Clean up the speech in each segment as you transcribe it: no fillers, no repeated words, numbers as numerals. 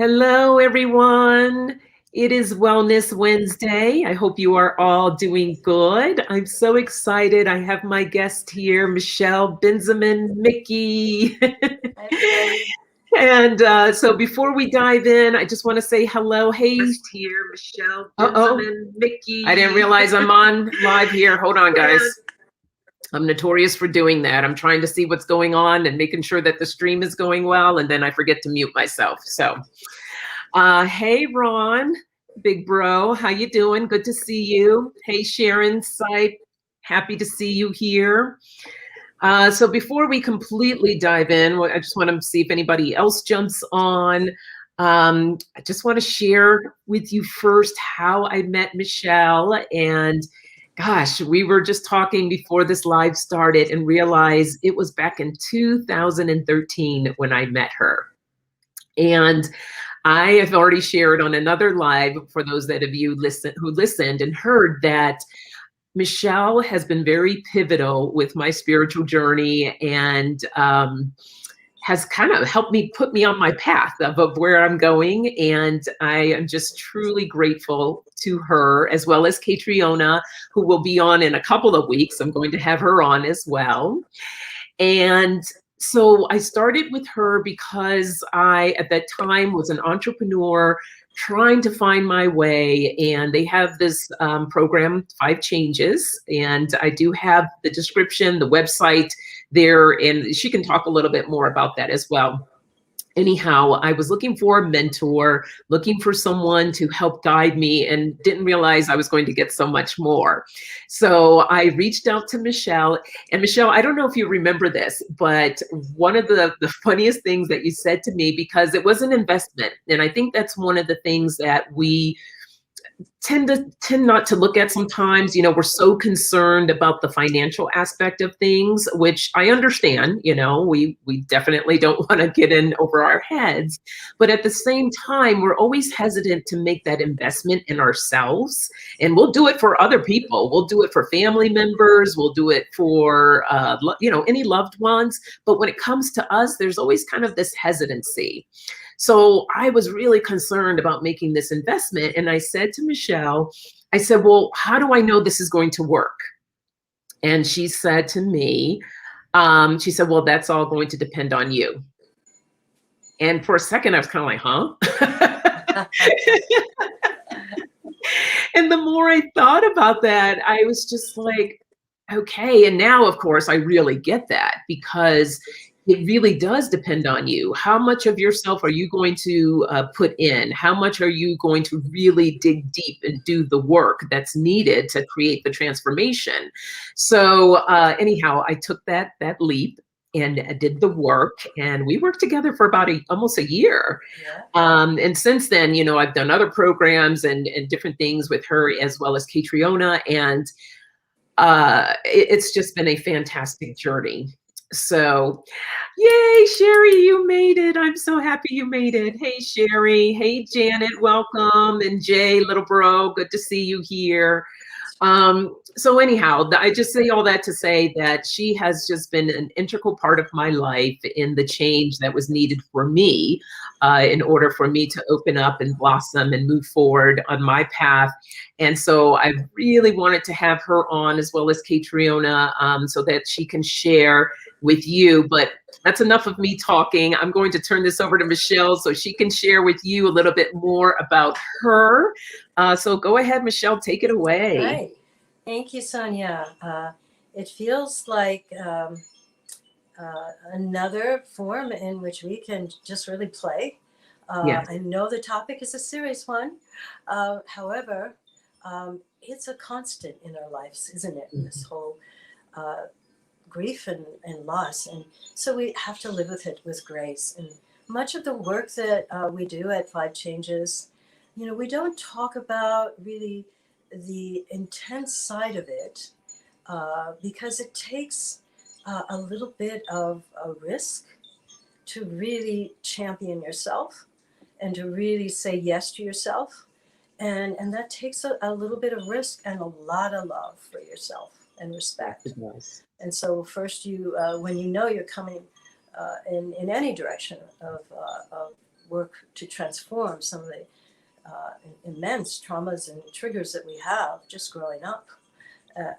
Hello, everyone. It is Wellness Wednesday. I hope you are all doing good. I'm so excited. I have my guest here, Michele Benzamin-Miki. Hi, everybody. And so before we dive in, I just want to say hello. Hey, here, Michele Benzamin-Miki. I didn't realize I'm on live here. Hold on, guys. I'm notorious for doing that. I'm trying to see what's going on and making sure that the stream is going well, and then I forget to mute myself. So, hey, Ron, big bro, how you doing? Good to see you. Hey, Sharon Sipe, happy to see you here. So before we completely dive in, I just want to see if anybody else jumps on. I just want to share with you first how I met Michele. And gosh, we were just talking before this live started and realized it was back in 2013 when I met her. And I have already shared on another live for those that of you who listened and heard that Michele has been very pivotal with my spiritual journey and has kind of helped me put me on my path of where I'm going. And I am just truly grateful to her, as well as Catriona, who will be on in a couple of weeks. I'm going to have her on as well. And so I started with her because I, at that time, was an entrepreneur trying to find my way. And they have this program, 5 Changes. And I do have the description, the website there, and she can talk a little bit more about that as well. Anyhow, I was looking for a mentor, looking for someone to help guide me, and didn't realize I was going to get so much more. So I reached out to Michele. And Michele, I don't know if you remember this, but one of the funniest things that you said to me, because it was an investment, and I think that's one of the things that we tend not to look at sometimes. We're so concerned about the financial aspect of things, which I understand. We definitely don't want to get in over our heads, but at the same time, we're always hesitant to make that investment in ourselves. And we'll do it for other people, we'll do it for family members, we'll do it for any loved ones, but when it comes to us, there's always kind of this hesitancy. So I was really concerned about making this investment. And I said to Michele, I said, well, how do I know this is going to work? And she said to me, she said, well, that's all going to depend on you. And for a second, I was kind of like, huh? And the more I thought about that, I was just like, okay. And now, of course, I really get that, because it really does depend on you. How much of yourself are you going to put in? How much are you going to really dig deep and do the work that's needed to create the transformation? So anyhow, I took that leap and did the work, and we worked together for about almost a year. Yeah. And since then, I've done other programs and different things with her, as well as Catriona, and it's just been a fantastic journey. So, yay, Sherry, you made it. I'm so happy you made it. Hey, Sherry. Hey, Janet, welcome. And Jay, little bro, good to see you here. So anyhow, I just say all that to say that she has just been an integral part of my life in the change that was needed for me in order for me to open up and blossom and move forward on my path. And so I really wanted to have her on, as well as Catriona, so that she can share with you. But that's enough of me talking. I'm going to turn this over to Michele so she can share with you a little bit more about her. So go ahead, Michele, take it away. Hi. Thank you, Sonia. It feels like another form in which we can just really play. Yes. I know the topic is a serious one. However, it's a constant in our lives, isn't it? Mm-hmm. This whole grief and loss. And so we have to live with it with grace. And much of the work that we do at 5 Changes, we don't talk about really the intense side of it because it takes a little bit of a risk to really champion yourself and to really say yes to yourself. And that takes a little bit of risk and a lot of love for yourself and respect. Nice. And so first you, when you're coming in any direction of work to transform some of the immense traumas and triggers that we have just growing up,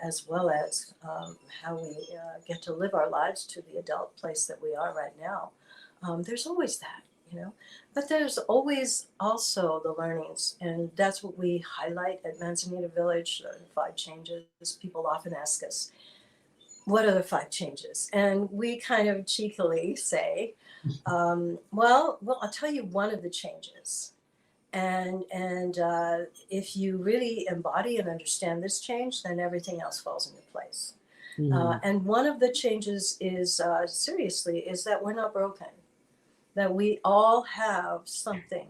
as well as how we get to live our lives to the adult place that we are right now. There's always that, but there's always also the learnings, and that's what we highlight at Manzanita Village, the 5 changes. People often ask us, what are the 5 changes? And we kind of cheekily say, well, I'll tell you one of the changes. And if you really embody and understand this change, then everything else falls into place. And one of the changes is, seriously, is that we're not broken, that we all have something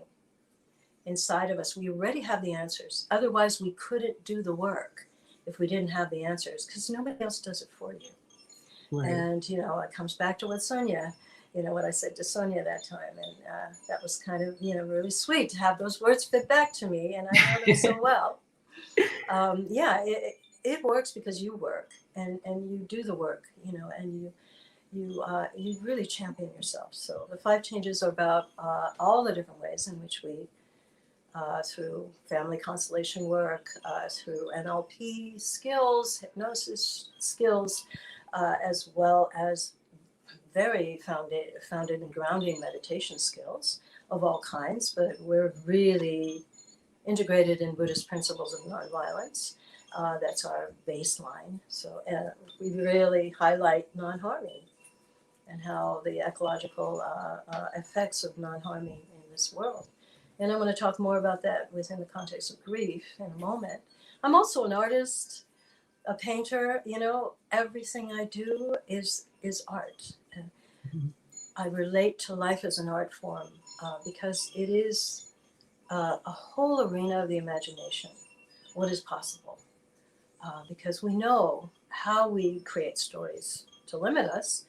inside of us. We already have the answers. Otherwise, we couldn't do the work if we didn't have the answers, because nobody else does it for you. Right. And, it comes back to what Sonia, what I said to Sonia that time. And that was kind of, really sweet to have those words fit back to me. And I know them so well. It works because you work and you do the work, and you really champion yourself. So the 5 changes are about all the different ways in which we, through family constellation work, through NLP skills, hypnosis skills, as well as very founded and grounding meditation skills of all kinds. But we're really integrated in Buddhist principles of nonviolence. That's our baseline. So we really highlight non-harming and how the ecological effects of non-harming in this world. And I'm going to talk more about that within the context of grief in a moment. I'm also an artist, a painter. Everything I do is art. And I relate to life as an art form because it is a whole arena of the imagination, what is possible. Because we know how we create stories to limit us.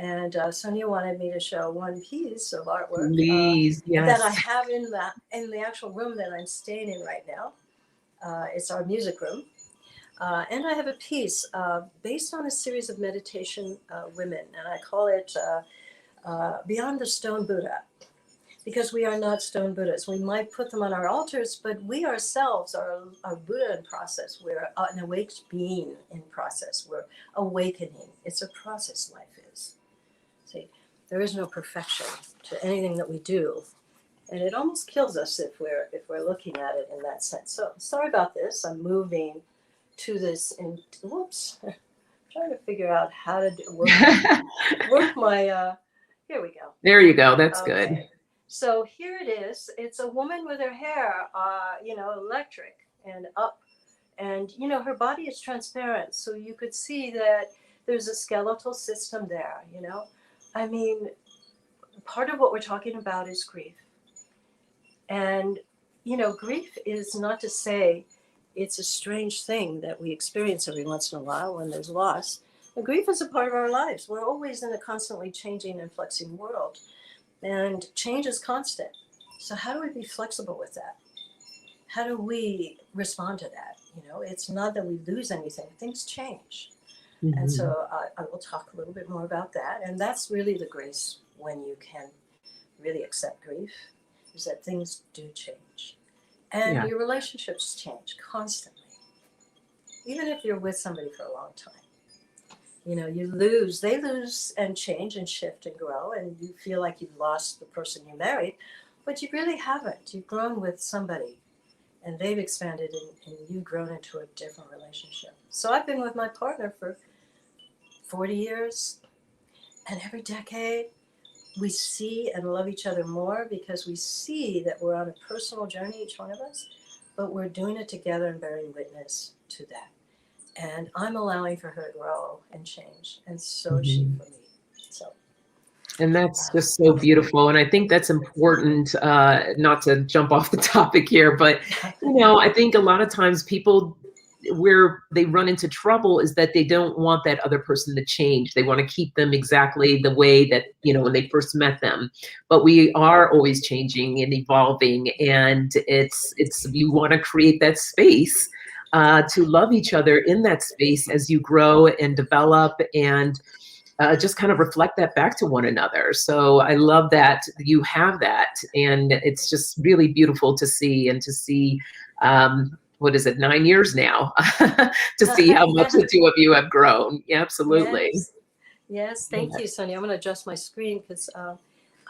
And Sonia wanted me to show one piece of artwork that I have in the actual room that I'm staying in right now. It's our music room. And I have a piece based on a series of meditation women, and I call it Beyond the Stone Buddha, because we are not stone Buddhas. We might put them on our altars, but we ourselves are a Buddha in process. We're an awake being in process. We're awakening. It's a process, life is. See, there is no perfection to anything that we do, and it almost kills us if we're looking at it in that sense. So sorry about this. I'm moving to this, and whoops, trying to figure out how to work my. Here we go. There you go. That's good. So here it is. It's a woman with her hair, electric and up, and her body is transparent, so you could see that there's a skeletal system there. I mean, part of what we're talking about is grief. And, grief is not to say it's a strange thing that we experience every once in a while when there's loss. And grief is a part of our lives. We're always in a constantly changing and flexing world. And change is constant. So how do we be flexible with that? How do we respond to that? It's not that we lose anything. Things change. Mm-hmm. And so I will talk a little bit more about that. And that's really the grace when you can really accept grief, is that things do change. And your relationships change constantly. Even if you're with somebody for a long time. They lose and change and shift and grow, and you feel like you've lost the person you married, but you really haven't. You've grown with somebody, and they've expanded, and you've grown into a different relationship. So I've been with my partner for 40 years, and every decade we see and love each other more because we see that we're on a personal journey, each one of us, but we're doing it together and bearing witness to that. And I'm allowing for her to grow and change, and so is she for me. So, and that's just so beautiful. And I think that's important, not to jump off the topic here, but, I think a lot of times people, where they run into trouble is that they don't want that other person to change. They want to keep them exactly the way that, when they first met them. But we are always changing and evolving. And it's you want to create that space to love each other in that space as you grow and develop. And just kind of reflect that back to one another. So I love that you have that. And it's just really beautiful to see, and to see, what is it, 9 years now, to see how much the two of you have grown. Yeah, absolutely. Yes. Yes, thank you, Sonia. I'm going to adjust my screen because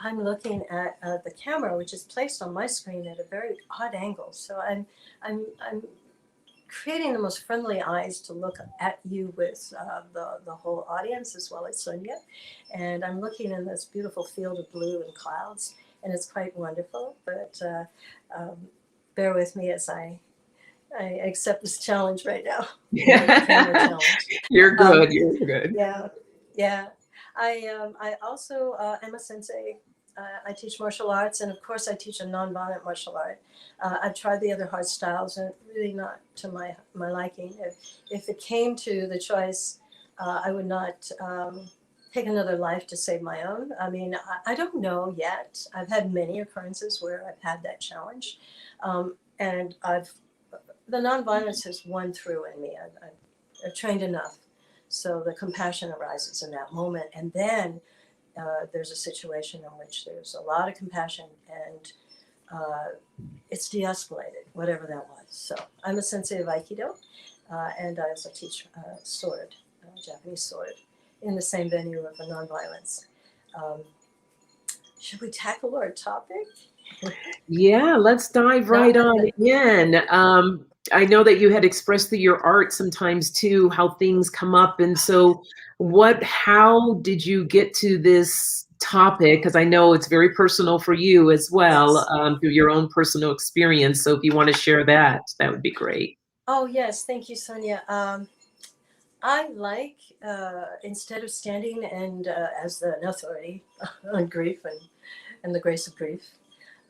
I'm looking at the camera, which is placed on my screen at a very odd angle. So I'm creating the most friendly eyes to look at you with the whole audience, as well as Sonia. And I'm looking in this beautiful field of blue and clouds, and it's quite wonderful. But bear with me as I accept this challenge right now. You're good. You're good. Yeah, yeah. I also am a sensei. I teach martial arts, and of course, I teach a nonviolent martial art. I've tried the other hard styles, and really not to my liking. If it came to the choice, I would not take another life to save my own. I mean, I don't know yet. I've had many occurrences where I've had that challenge, and the nonviolence has won through in me. I've trained enough, so the compassion arises in that moment, and then there's a situation in which there's a lot of compassion, and it's de-escalated, whatever that was. So I'm a sensei of Aikido, and I also teach sword, Japanese sword, in the same venue of nonviolence. Should we tackle our topic? Yeah, let's dive right on in. I know that you had expressed through your art sometimes too, how things come up. And so how did you get to this topic? Because I know it's very personal for you as well, yes. Through your own personal experience. So if you want to share that, that would be great. Oh, yes. Thank you, Sonia. I like, instead of standing and as an authority on grief and the grace of grief,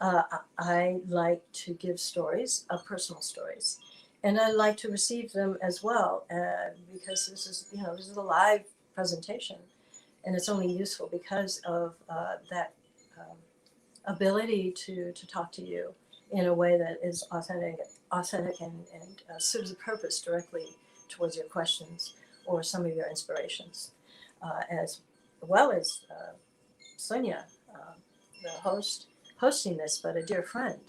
I like to give stories, personal stories, and I like to receive them as well, because this is a live presentation, and it's only useful because of that ability to talk to you in a way that is authentic and serves a purpose directly towards your questions or some of your inspirations, as well as Sonia, the hosting this, but a dear friend.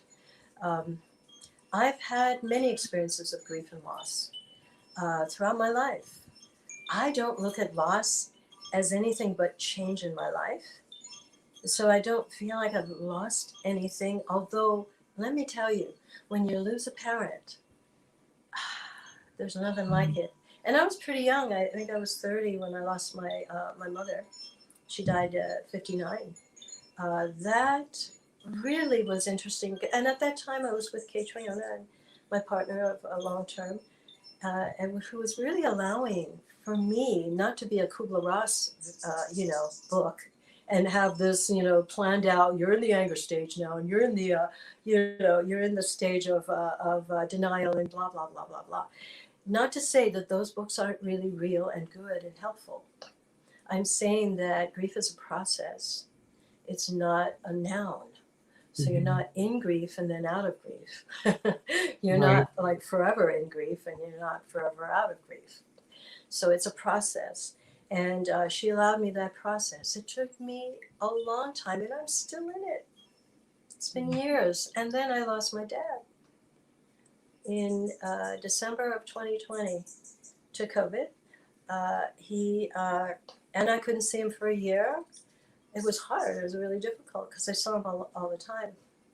I've had many experiences of grief and loss throughout my life. I don't look at loss as anything but change in my life. So I don't feel like I've lost anything, although let me tell you, when you lose a parent, there's nothing like it. And I was pretty young. I think I was 30 when I lost my mother. She died at 59. That really was interesting. And at that time, I was with Kate Triona, my partner of a long term, and who was really allowing for me not to be a Kubler-Ross, book, and have this, planned out. You're in the anger stage now, and you're in the, you're in the stage of denial and blah blah blah blah blah. Not to say that those books aren't really real and good and helpful. I'm saying that grief is a process. It's not a noun. So you're not in grief and then out of grief. You're not like forever in grief and you're not forever out of grief. So it's a process. And she allowed me that process. It took me a long time, and I'm still in it. It's been years. And then I lost my dad in December of 2020 to COVID. And I couldn't see him for a year. It was hard. It was really difficult because I saw him all the time.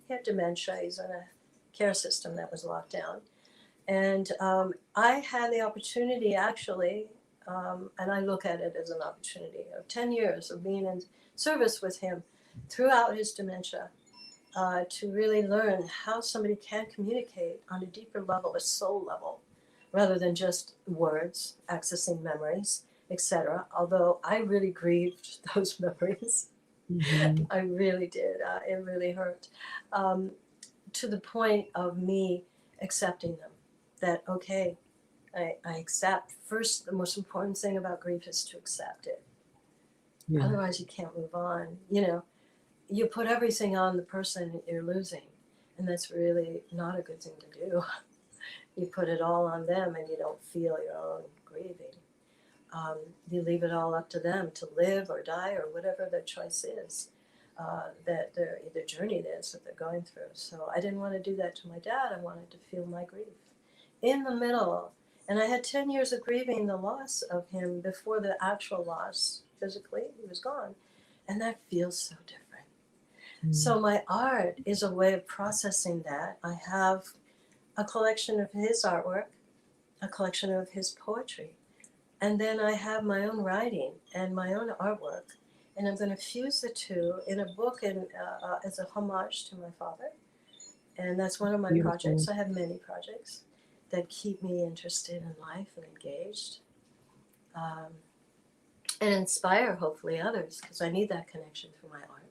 He had dementia. He's in a care system that was locked down. And I had the opportunity, actually, and I look at it as an opportunity of 10 years of being in service with him throughout his dementia, to really learn how somebody can communicate on a deeper level, a soul level, rather than just words, accessing memories, etc. Although I really grieved those memories. I really did. It really hurt, to the point of me accepting them. That, okay, I accept. First, the most important thing about grief is to accept it. Yeah. Otherwise, you can't move on. You put everything on the person you're losing, and that's really not a good thing to do. You put it all on them, and you don't feel your own grieving. you leave it all up to them to live or die or whatever their choice is, that the journey it is that they're going through. So I didn't want to do that to my dad. I wanted to feel my grief in the middle. And I had 10 years of grieving the loss of him before the actual loss. Physically, he was gone. And that feels so different. So my art is a way of processing that. I have a collection of his artwork, a collection of his poetry. And then I have my own writing and my own artwork. And I'm going to fuse the two in a book as a homage to my father. And that's one of my projects. I have many projects that keep me interested in life and engaged. And inspire, hopefully, others, because I need that connection through my art.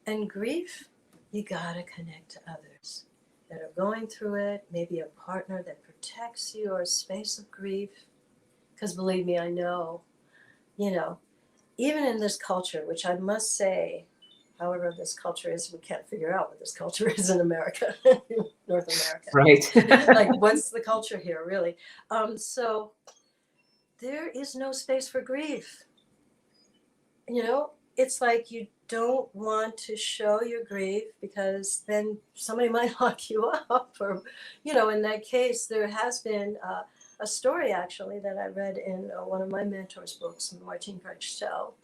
And grief, you got to connect to others that are going through it, maybe a partner that protects you or a space of grief. Because believe me, I know, even in this culture, which I must say, however this culture is, we can't figure out what this culture is in America, North America. Right. Like, what's the culture here, really? So there is no space for grief. It's like you don't want to show your grief because then somebody might lock you up. Or, in that case, there has been a story, actually, that I read in one of my mentors' books, Martine Michele,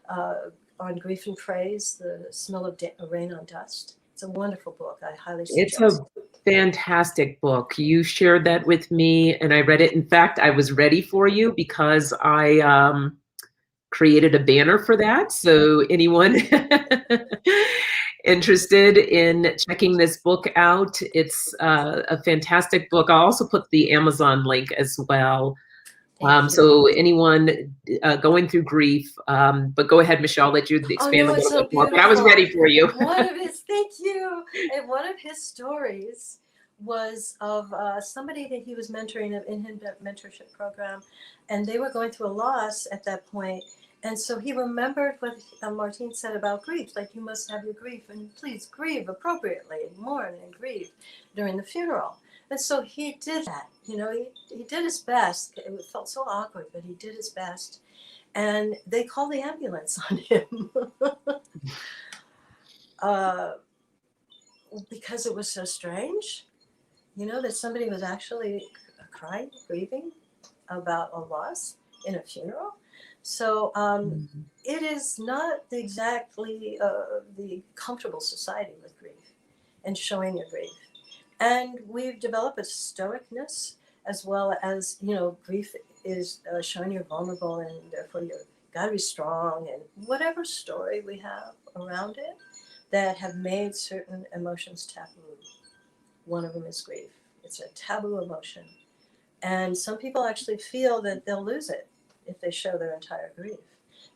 on Grief and Praise, The Smell of Rain on Dust. It's a wonderful book. I highly suggest. It's a fantastic book. You shared that with me and I read it. In fact, I was ready for you because I created a banner for that. So anyone interested in checking this book out, it's a fantastic book. I'll also put the Amazon link as well. So anyone going through grief, but go ahead, Michelle, let you expand a little bit more. But I was ready for you. Thank you. And one of his stories was of somebody that he was mentoring in his mentorship program, and they were going through a loss at that point. And so he remembered what Martine said about grief, like you must have your grief and please grieve appropriately and mourn and grieve during the funeral. And so he did that, he did his best. It felt so awkward, but he did his best. And they called the ambulance on him because it was so strange, that somebody was actually crying, grieving about a loss in a funeral. So it is not exactly the comfortable society with grief and showing your grief. And we've developed a stoicness as well as, grief is showing you're vulnerable and therefore you got to be strong, and whatever story we have around it that have made certain emotions taboo. One of them is grief. It's a taboo emotion. And some people actually feel that they'll lose it if they show their entire grief,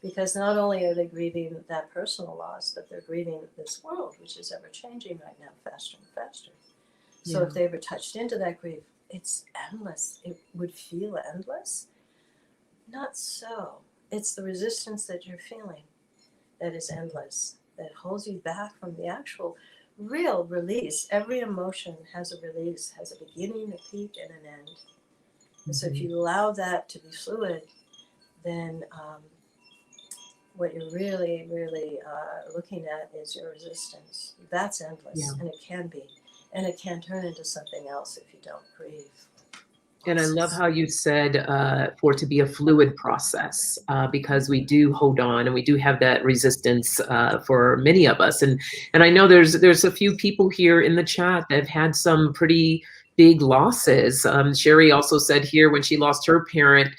because not only are they grieving that personal loss, but they're grieving this world, which is ever changing right now, faster and faster. So if they ever touched into that grief, it's endless. It would feel endless. Not so. It's the resistance that you're feeling that is endless, that holds you back from the actual real release. Every emotion has a release, has a beginning, a peak, and an end. And so if you allow that to be fluid, then what you're really, really looking at is your resistance. That's endless, and it can be. And it can turn into something else if you don't grieve. And I love how you said for it to be a fluid process, because we do hold on and we do have that resistance for many of us. And I know there's a few people here in the chat that have had some pretty big losses. Sherry also said here when she lost her parent,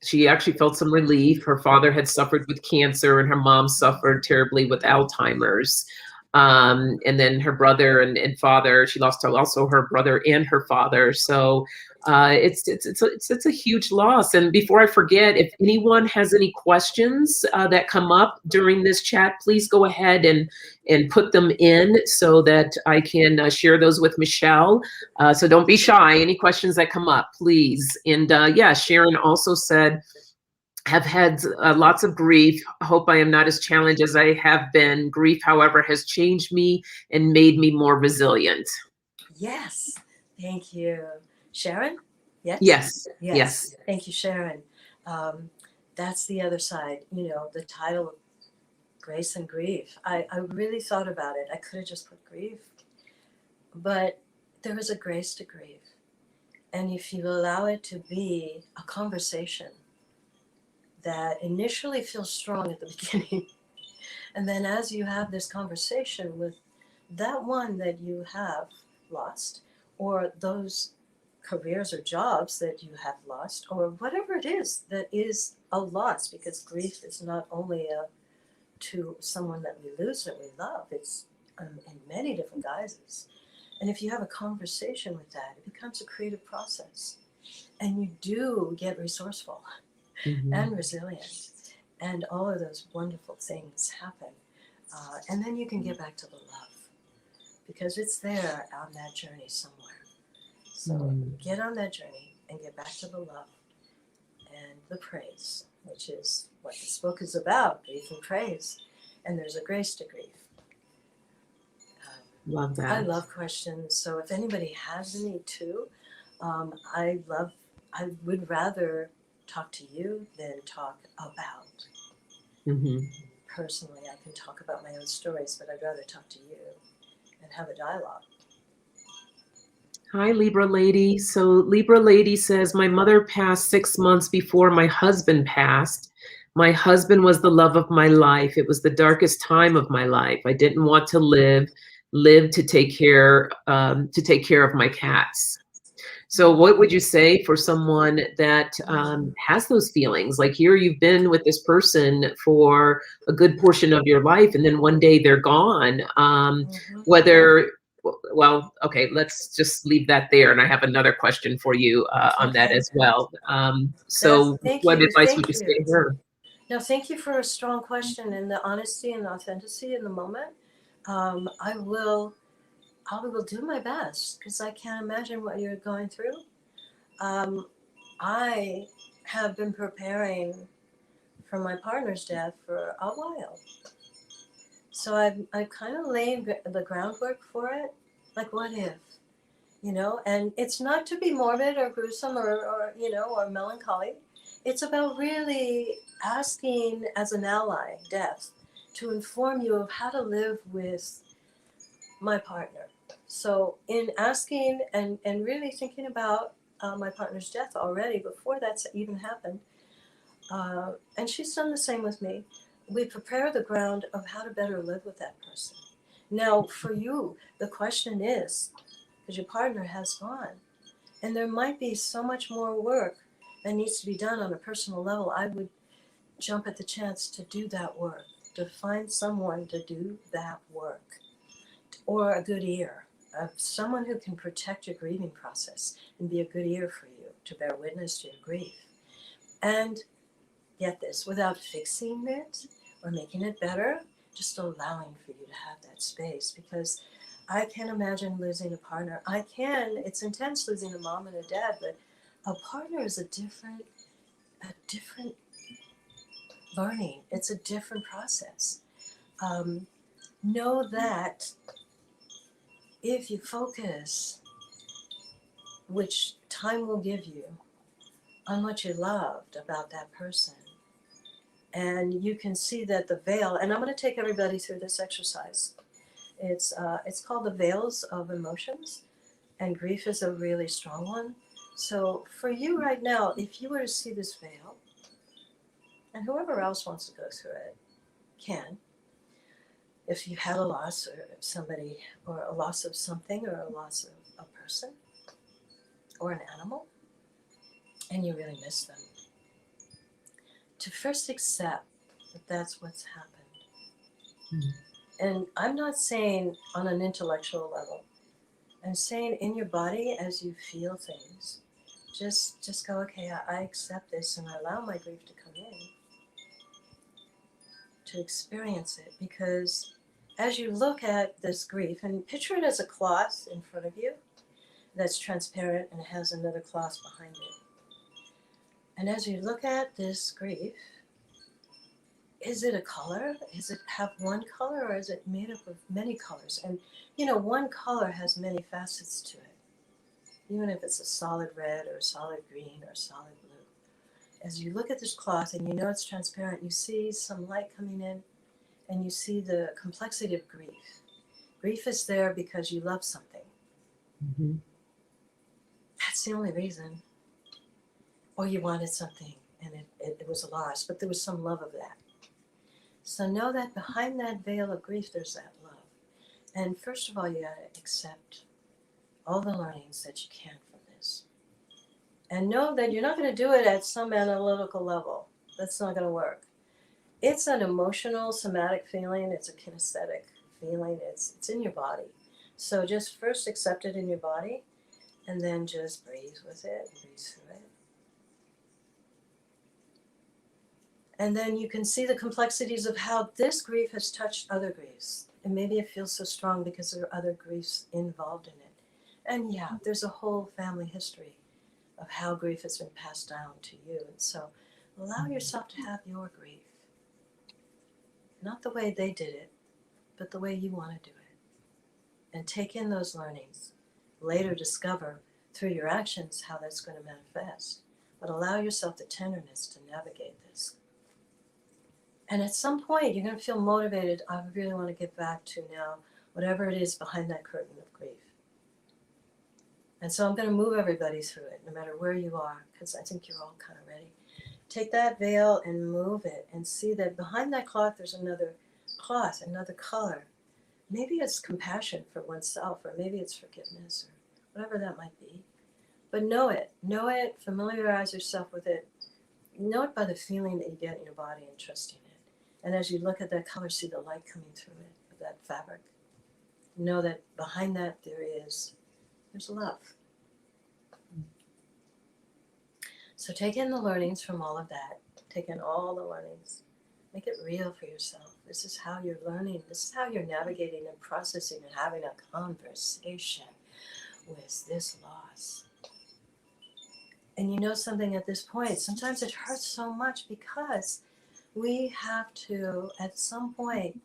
she actually felt some relief. Her father had suffered with cancer and her mom suffered terribly with Alzheimer's. And then her brother and father, she lost also her brother and her father. So it's a huge loss. And before I forget, if anyone has any questions that come up during this chat, please go ahead and put them in so that I can share those with Michele. So don't be shy. Any questions that come up, please. And yeah, Sharon also said, have had lots of grief. Hope I am not as challenged as I have been. Grief, however, has changed me and made me more resilient. Yes, thank you. Sharon? Yes. Yes. Thank you, Sharon. That's the other side. You know, the title, Grace and Grieve. I really thought about it. I could have just put grieve, but there is a grace to grieve. And if you allow it to be a conversation that initially feels strong at the beginning, and then as you have this conversation with that one that you have lost, or those careers or jobs that you have lost, or whatever it is that is a loss, because grief is not only to someone that we lose that we love, it's in many different guises. And if you have a conversation with that, it becomes a creative process. And you do get resourceful and resilient. And all of those wonderful things happen. And then you can get back to the love, because it's there on that journey somewhere. So get on that journey and get back to the love and the praise, which is what this book is about, grief and praise. And there's a grace to grief. Love that. I love questions. So if anybody has any too, I would rather talk to you than talk about. Personally, I can talk about my own stories, but I'd rather talk to you and have a dialogue. Hi, Libra Lady. So Libra Lady says, my mother passed 6 months before my husband passed. My husband was the love of my life. It was the darkest time of my life. I didn't want to live to take care of my cats. So what would you say for someone that has those feelings? Like, here you've been with this person for a good portion of your life, and then one day they're gone. Well, okay, let's just leave that there. And I have another question for you on that as well. So what advice would you say to her? No, thank you for a strong question, and the honesty and authenticity in the moment. I will do my best, because I can't imagine what you're going through. I have been preparing for my partner's death for a while. So I've kind of laid the groundwork for it. Like, what if? You know, and it's not to be morbid or gruesome or melancholy. It's about really asking as an ally, death, to inform you of how to live with my partner. So in asking and really thinking about my partner's death already before that's even happened, and she's done the same with me, we prepare the ground of how to better live with that person. Now, for you, the question is, because your partner has gone, and there might be so much more work that needs to be done on a personal level, I would jump at the chance to do that work, to find someone to do that work, or a good ear, someone who can protect your grieving process and be a good ear for you to bear witness to your grief. And get this, without fixing it or making it better, just allowing for you to have that space. Because I can't imagine losing a partner. It's intense losing a mom and a dad, but a partner is a different learning. It's a different process. Know that if you focus, which time will give you, on what you loved about that person, and you can see that the veil, and I'm going to take everybody through this exercise. It's called the veils of emotions, and grief is a really strong one. So for you right now, if you were to see this veil, and whoever else wants to go through it can, if you had a loss or somebody, or a loss of something, or a loss of a person or an animal, and you really miss them, to first accept that that's what's happened. And I'm not saying on an intellectual level. I'm saying in your body, as you feel things, just go, okay, I accept this, and I allow my grief to come in, to experience it. Because as you look at this grief, and picture it as a cloth in front of you that's transparent and has another cloth behind it. And as you look at this grief, is it a color? Is it have one color, or is it made up of many colors? And one color has many facets to it. even if it's a solid red or a solid green or a solid blue. As you look at this cloth and you know it's transparent, you see some light coming in and you see the complexity of grief. Grief is there because you love something. Mm-hmm. That's the only reason. Or you wanted something and it was a loss, but there was some love of that. So know that behind that veil of grief, there's that love. And first of all, you got to accept all the learnings that you can from this. And know that you're not going to do it at some analytical level. That's not going to work. It's an emotional, somatic feeling. It's a kinesthetic feeling. It's in your body. So just first accept it in your body and then just breathe with it, breathe through it. And then you can see the complexities of how this grief has touched other griefs. And maybe it feels so strong because there are other griefs involved in it. And yeah, there's a whole family history of how grief has been passed down to you. And so allow yourself to have your grief. Not the way they did it, but the way you want to do it. And take in those learnings. Later discover through your actions how that's going to manifest. But allow yourself the tenderness to navigate this. And at some point, you're going to feel motivated. I really want to get back to now whatever it is behind that curtain of grief. And so I'm going to move everybody through it, no matter where you are, because I think you're all kind of ready. Take that veil and move it and see that behind that cloth, there's another cloth, another color. Maybe it's compassion for oneself, or maybe it's forgiveness, or whatever that might be. But know it, familiarize yourself with it. Know it by the feeling that you get in your body and trusting it. And as you look at that color, see the light coming through it, of that fabric. Know that behind that there's love. So take in the learnings from all of that. Take in all the learnings. Make it real for yourself. This is how you're learning. This is how you're navigating and processing and having a conversation with this loss. And you know something at this point, sometimes it hurts so much because we have to, at some point,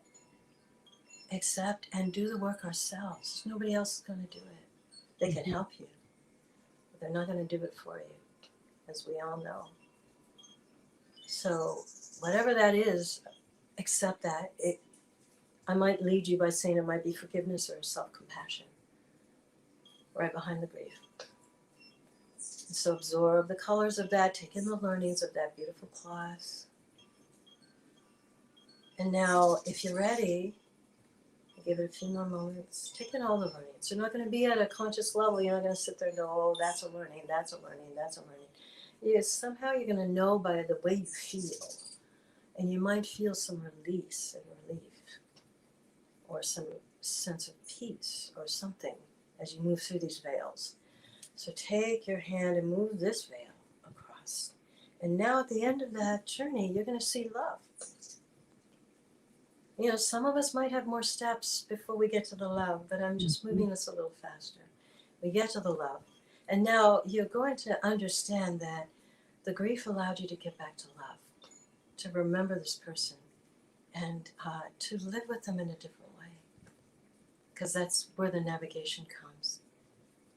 accept and do the work ourselves. Nobody else is going to do it. They can help you, but they're not going to do it for you, as we all know. So whatever that is, accept that. I might lead you by saying it might be forgiveness or self-compassion right behind the grief. So absorb the colors of that, take in the learnings of that beautiful cloth. And now, if you're ready, give it a few more moments. Take in all the learnings. You're not going to be at a conscious level. You're not going to sit there and go, oh, that's a learning, that's a learning, that's a learning. Somehow you're going to know by the way you feel. And you might feel some release and relief, or some sense of peace or something as you move through these veils. So take your hand and move this veil across. And now at the end of that journey, you're going to see love. Some of us might have more steps before we get to the love, but I'm just moving this a little faster. We get to the love. And now you're going to understand that the grief allowed you to get back to love, to remember this person, and to live with them in a different way. Because that's where the navigation comes.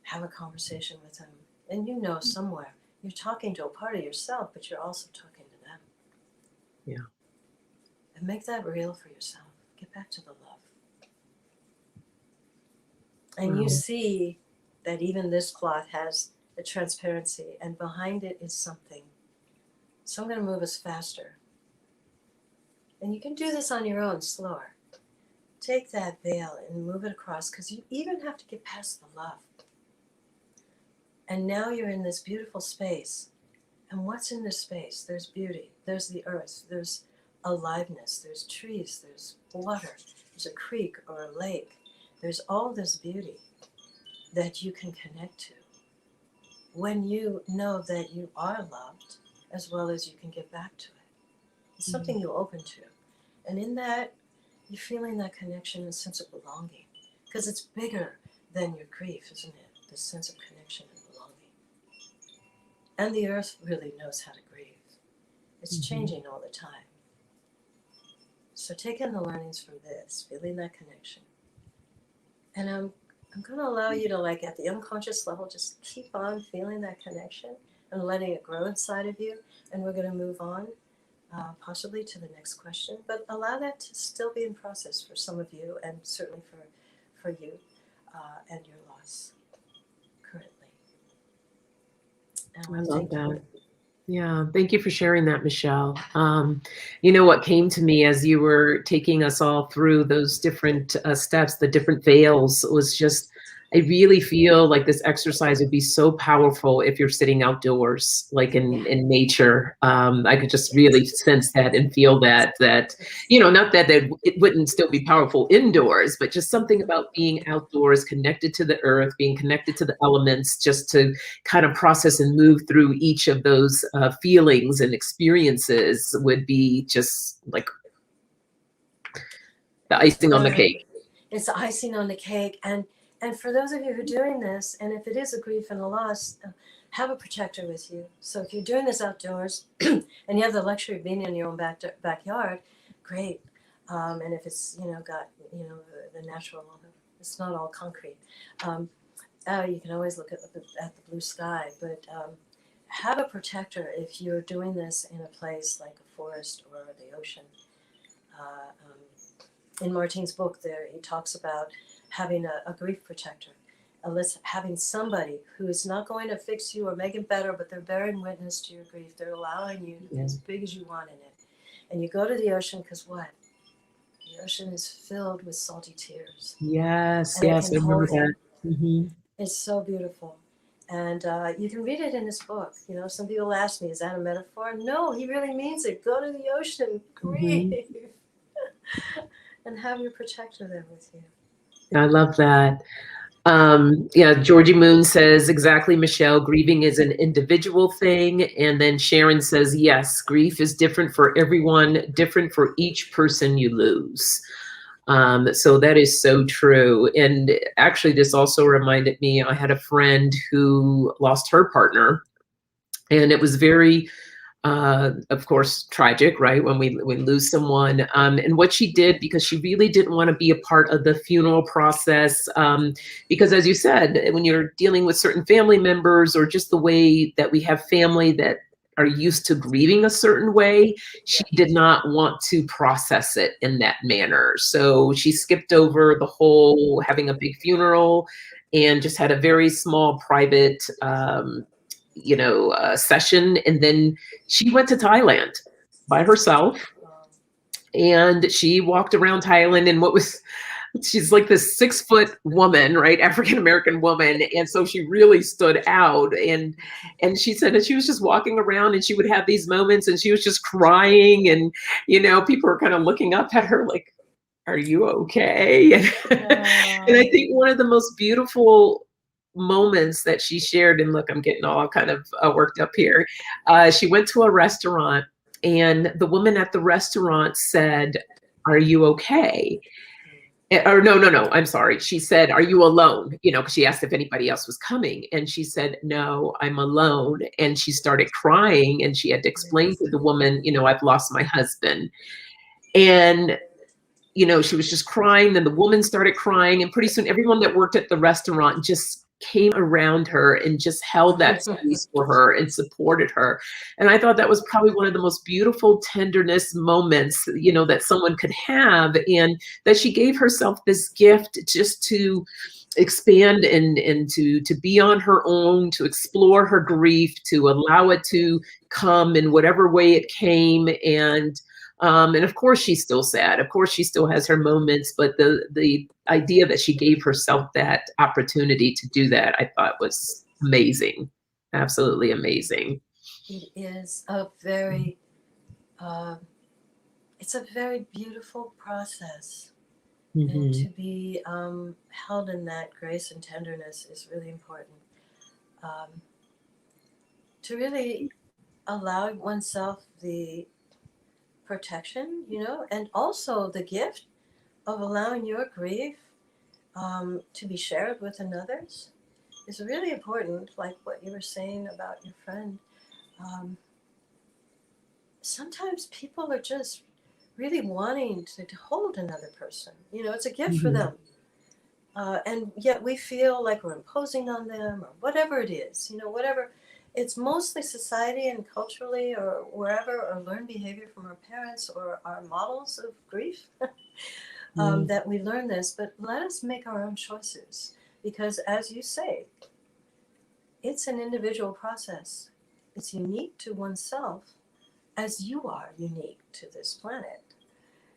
Have a conversation with them. And somewhere you're talking to a part of yourself, but you're also talking to them. Yeah. And make that real for yourself. Get back to the love. And you see that even this cloth has a transparency, and behind it is something. So I'm going to move us faster. And you can do this on your own, slower. Take that veil and move it across, because you even have to get past the love. And now you're in this beautiful space. And what's in this space? There's beauty. There's the earth. There's aliveness. There's trees. There's water. There's a creek or a lake. There's all this beauty that you can connect to when you know that you are loved, as well as you can get back to it. It's something you open to. And in that, you're feeling that connection and sense of belonging, because it's bigger than your grief, isn't it? This sense of connection and belonging. And the earth really knows how to grieve. It's changing all the time. So take in the learnings from this, feeling that connection. And I'm I'm going to allow you to, like, at the unconscious level, just keep on feeling that connection and letting it grow inside of you. And we're going to move on, possibly to the next question. But allow that to still be in process for some of you, and certainly for you and your loss currently. And I love that. Yeah, thank you for sharing that, Michele. You know, what came to me as you were taking us all through those different steps, the different veils, was just, I really feel like this exercise would be so powerful if you're sitting outdoors, like in nature. I could just really sense that and feel that, you know, not that it wouldn't still be powerful indoors, but just something about being outdoors, connected to the earth, being connected to the elements, just to kind of process and move through each of those feelings and experiences would be just like the icing on the cake. It's the icing on the cake. And for those of you who are doing this, and if it is a grief and a loss, have a protector with you. So if you're doing this outdoors and you have the luxury of being in your own backyard, great. And if it's, you know, got, you know, the natural, it's not all concrete. You can always look at the blue sky, but have a protector if you're doing this in a place like a forest or the ocean. In Martine's book there, he talks about having a grief protector, having somebody who's not going to fix you or make it better, but they're bearing witness to your grief. They're allowing you to be as big as you want in it. And you go to the ocean because what? The ocean is filled with salty tears. Yes, and yes, I remember that. Mm-hmm. It's so beautiful. And you can read it in his book. You know, some people ask me, is that a metaphor? No, he really means it. Go to the ocean, grieve, and have your protector there with you. I love that. Yeah, Georgie Moon says, exactly, Michele, grieving is an individual thing. And then Sharon says, yes, grief is different for everyone, different for each person you lose. So that is so true. And actually, this also reminded me, I had a friend who lost her partner, and it was very, of course, tragic, right? When we lose someone. And what she did, because she really didn't want to be a part of the funeral process, because as you said, when you're dealing with certain family members, or just the way that we have family that are used to grieving a certain way, she did not want to process it in that manner. So she skipped over the whole having a big funeral and just had a very small private session. And then she went to Thailand by herself, and she walked around Thailand, and she's like this 6-foot woman, right? African-American woman. And so she really stood out. And she said that she was just walking around, and she would have these moments, and she was just crying. And, you know, people were kind of looking up at her like, are you okay? And I think one of the most beautiful moments that she shared, and look, I'm getting all kind of worked up here. She went to a restaurant, and the woman at the restaurant said, are you okay? Or no, I'm sorry. She said, are you alone? You know, because she asked if anybody else was coming. And she said, no, I'm alone. And she started crying, and she had to explain to the woman, you know, I've lost my husband. And, you know, she was just crying. Then the woman started crying. And pretty soon everyone that worked at the restaurant just came around her and just held that space for her and supported her. And I thought that was probably one of the most beautiful tenderness moments, you know, that someone could have, and that she gave herself this gift just to expand and to be on her own, to explore her grief, to allow it to come in whatever way it came. And of course she's still sad. Of course she still has her moments, but the idea that she gave herself that opportunity to do that, I thought was amazing. Absolutely amazing. It is a very, it's a very beautiful process. And to be held in that grace and tenderness is really important. To really allow oneself the protection, you know, and also the gift of allowing your grief to be shared with another's is really important. Like what you were saying about your friend. Sometimes people are just really wanting to hold another person. You know, it's a gift for them. And yet we feel like we're imposing on them or whatever it is, whatever. It's mostly society and culturally or wherever, or learned behavior from our parents or our models of grief that we learn this. But let us make our own choices because, as you say, it's an individual process. It's unique to oneself as you are unique to this planet.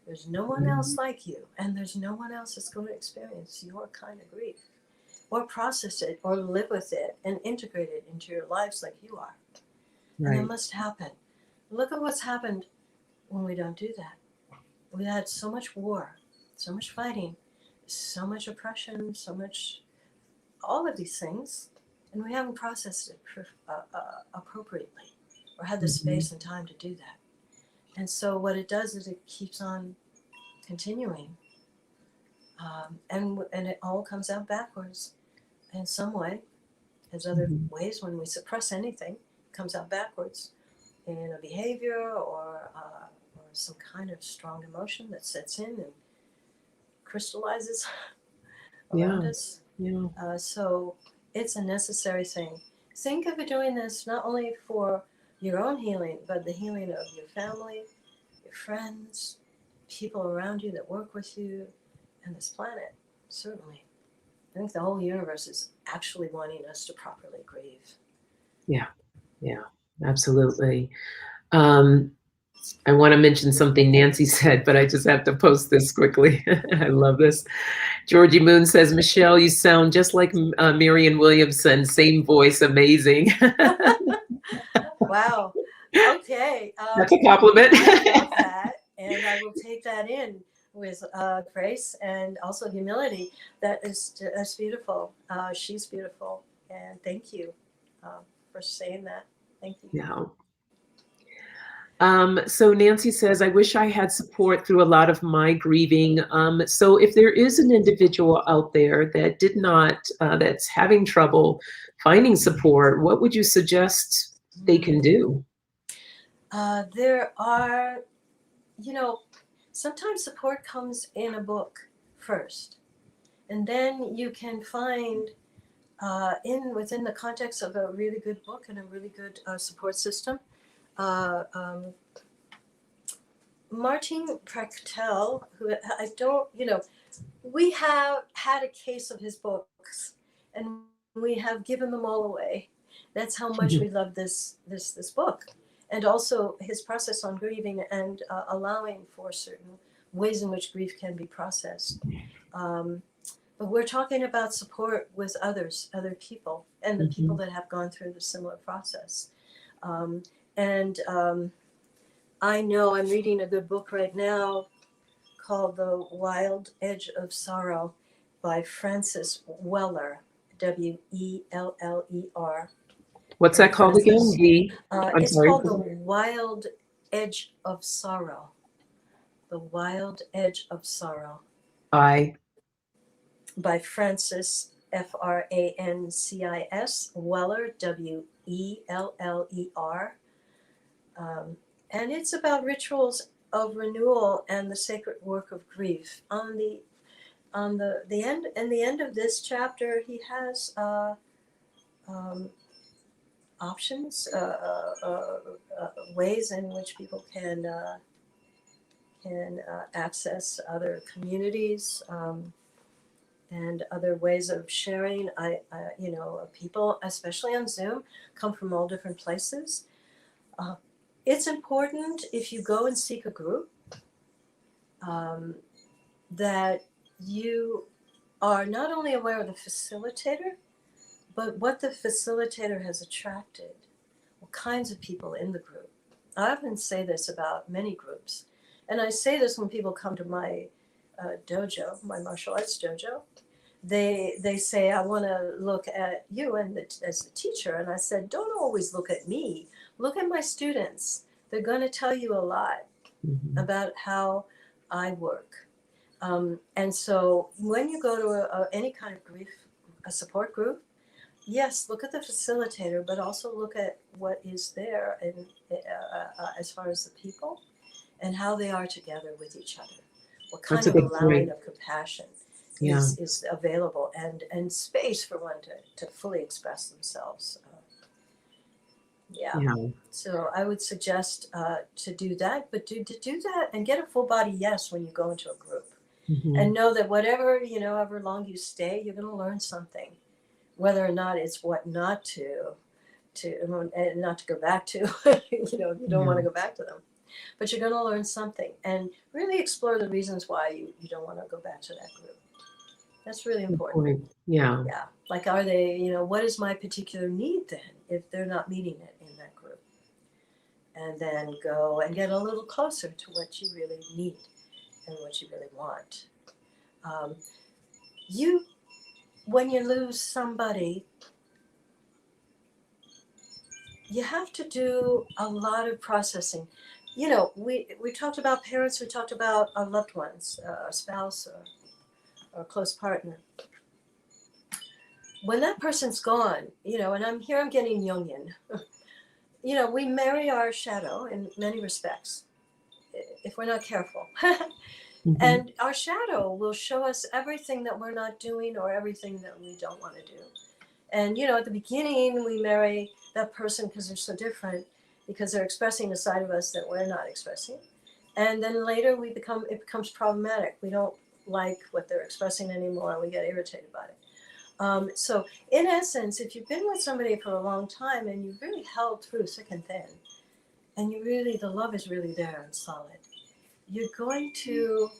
There's no one else like you, and there's no one else that's going to experience your kind of grief or process it or live with it and integrate it into your lives like you are. Right. And it must happen. Look at what's happened when we don't do that. We had so much war, so much fighting, so much oppression, so much, all of these things, and we haven't processed it appropriately or had the space and time to do that. And so what it does is it keeps on continuing. And it all comes out backwards in some way. There's other ways when we suppress anything, it comes out backwards in a behavior or some kind of strong emotion that sets in and crystallizes around us. Yeah. So it's a necessary thing. Think of it doing this not only for your own healing, but the healing of your family, your friends, people around you that work with you, and this planet, certainly. I think the whole universe is actually wanting us to properly grieve. Yeah, absolutely. I want to mention something Nancy said, but I just have to post this quickly. I love this. Georgie Moon says, Michele, you sound just like Marianne Williamson, same voice, amazing. Wow. Okay. That's a compliment. I love that. And I will take that in with grace and also humility. That's beautiful. She's beautiful. And thank you for saying that. Thank you. Yeah. So Nancy says, I wish I had support through a lot of my grieving. So if there is an individual out there that did not, that's having trouble finding support, what would you suggest they can do? There are, sometimes support comes in a book first, and then you can find within the context of a really good book and a really good support system. Martin Prechtel, who I don't, we have had a case of his books, and we have given them all away. That's how much we love this book, and also his process on grieving and allowing for certain ways in which grief can be processed. But we're talking about support with others, other people, and the people that have gone through the similar process. I know I'm reading a good book right now called The Wild Edge of Sorrow by Frances Weller, Weller. What's that called again? It's called The Wild Edge of Sorrow. The Wild Edge of Sorrow. By Frances, Francis, Weller, Weller. And it's about rituals of renewal and the sacred work of grief. On the end of this chapter, he has options, ways in which people can access other communities and other ways of sharing. People, especially on Zoom, come from all different places. It's important if you go and seek a group that you are not only aware of the facilitator, but what the facilitator has attracted, what kinds of people in the group. I often say this about many groups, and I say this when people come to my dojo, my martial arts dojo. They say, I want to look at you as the teacher. And I said, don't always look at me. Look at my students. They're going to tell you a lot about how I work. And so when you go to any kind of grief, a support group, yes, look at the facilitator, but also look at what is there and as far as the people and how they are together with each other. What kind of allowing of compassion is available, and space for one to fully express themselves. So I would suggest to do that, but to do that and get a full body yes when you go into a group. And know that whatever, however long you stay, you're going to learn something, whether or not it's what not to go back to, you don't want to go back to them, but you're going to learn something and really explore the reasons why you don't want to go back to that group. That's really important. Yeah. Like, are they, what is my particular need then if they're not meeting it in that group? And then go and get a little closer to what you really need and what you really want. When you lose somebody, you have to do a lot of processing. We talked about parents, we talked about our loved ones, our spouse or a close partner. When that person's gone, and I'm getting Jungian, we marry our shadow in many respects, if we're not careful. And our shadow will show us everything that we're not doing or everything that we don't want to do. And, at the beginning, we marry that person because they're so different, because they're expressing a side of us that we're not expressing. And then later it becomes problematic. We don't like what they're expressing anymore. We get irritated about it. So in essence, if you've been with somebody for a long time and you've really held through thick and thin, and the love is really there and solid, you're going to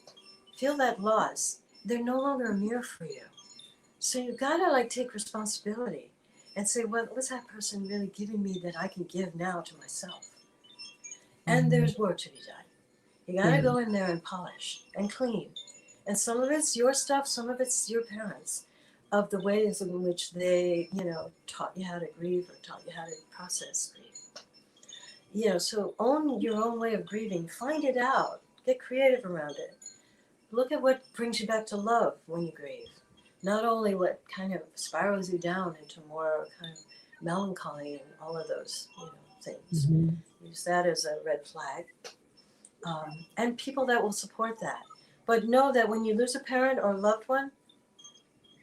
feel that loss. They're no longer a mirror for you. So you gotta take responsibility and say, what's that person really giving me that I can give now to myself? And there's work to be done. You gotta go in there and polish and clean. And some of it's your stuff, some of it's your parents, of the ways in which they, taught you how to grieve or taught you how to process grief. So own your own way of grieving, find it out, get creative around it. Look at what brings you back to love when you grieve. Not only what kind of spirals you down into more kind of melancholy and all of those, things. Use that as a red flag. And people that will support that. But know that when you lose a parent or a loved one,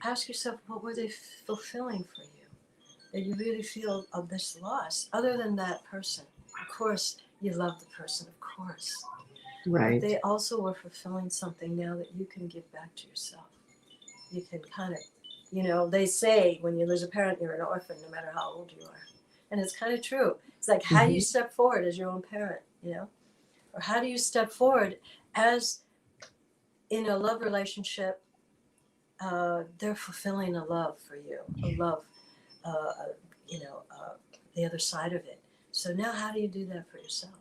ask yourself, what were they fulfilling for you? That you really feel of this loss, other than that person. Of course, you love the person, of course. Right. But they also were fulfilling something now that you can give back to yourself. You can kind of, they say when you lose a parent, you're an orphan, no matter how old you are. And it's kind of true. It's like, how do you step forward as your own parent, Or how do you step forward as in a love relationship, they're fulfilling a love for you, a love, the other side of it. So now how do you do that for yourself?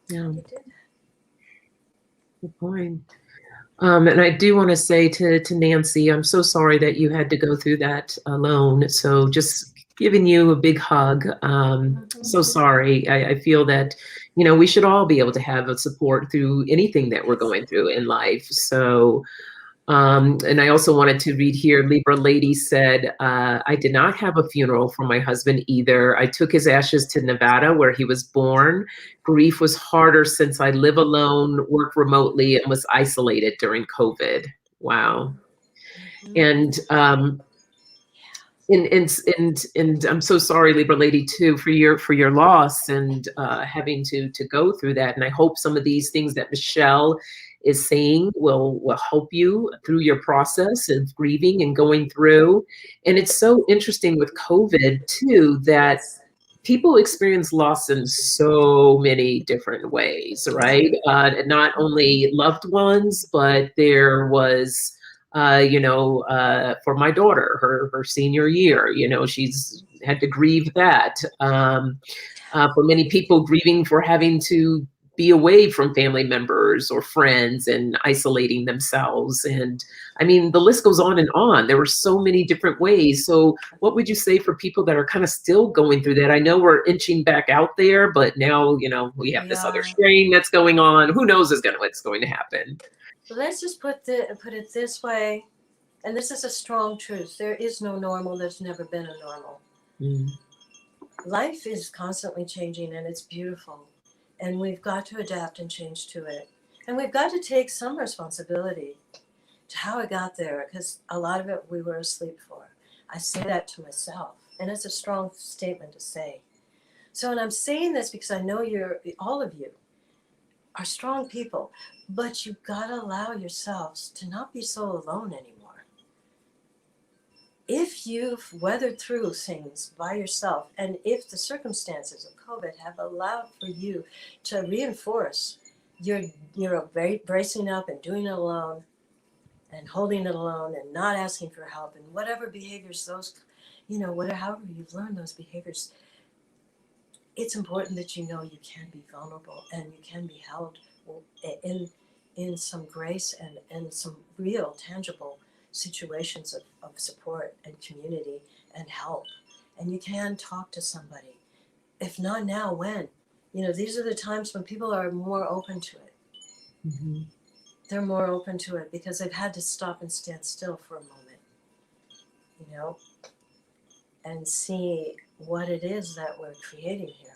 Yeah. You did that. Good point. And I do want to say to Nancy, I'm so sorry that you had to go through that alone. So just giving you a big hug. So sorry. I feel that, we should all be able to have a support through anything that we're going through in life. So, and I also wanted to read here, Libra Lady said, I did not have a funeral for my husband either. I took his ashes to Nevada where he was born. Grief was harder since I live alone, work remotely, and was isolated during COVID. Wow. And I'm so sorry, Libra Lady, too, for your loss and having to go through that. And I hope some of these things that Michele is saying will help you through your process of grieving and going through. And it's so interesting with COVID, too, that people experience loss in so many different ways, right? Not only loved ones, but there was for my daughter, her senior year, she's had to grieve that. For many people, grieving for having to be away from family members or friends and isolating themselves. And I mean, the list goes on and on. There were so many different ways. So what would you say for people that are kind of still going through that? I know we're inching back out there, but now, we have this other strain that's going on. Who knows what's going to happen? Let's just put it this way, and this is a strong truth. There is no normal. There's never been a normal. Life is constantly changing, and it's beautiful. And we've got to adapt and change to it. And we've got to take some responsibility. how I got there, because a lot of it we were asleep for. I say that to myself, and it's a strong statement to say. So, and I'm saying this because I know all of you are strong people, but you've got to allow yourselves to not be so alone anymore. If you've weathered through things by yourself, and if the circumstances of COVID have allowed for you to reinforce your bracing up and doing it alone and holding it alone and not asking for help, and whatever behaviors those, however you've learned those behaviors, it's important that you know you can be vulnerable and you can be held in some grace and some real tangible situations of support and community and help. And you can talk to somebody. If not now, when? These are the times when people are more open to it. Mm-hmm. They're more open to it because they've had to stop and stand still for a moment, and see what it is that we're creating here.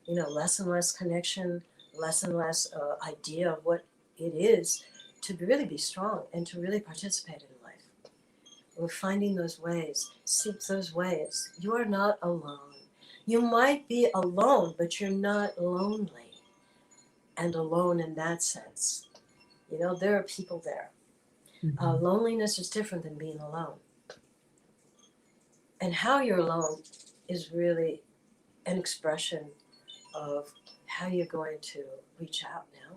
Less and less connection, less and less idea of what it is to really be strong and to really participate in life. We're finding those ways. Seek those ways. You are not alone. You might be alone, but you're not lonely and alone in that sense. There are people there. Mm-hmm. Loneliness is different than being alone. And how you're alone is really an expression of how you're going to reach out now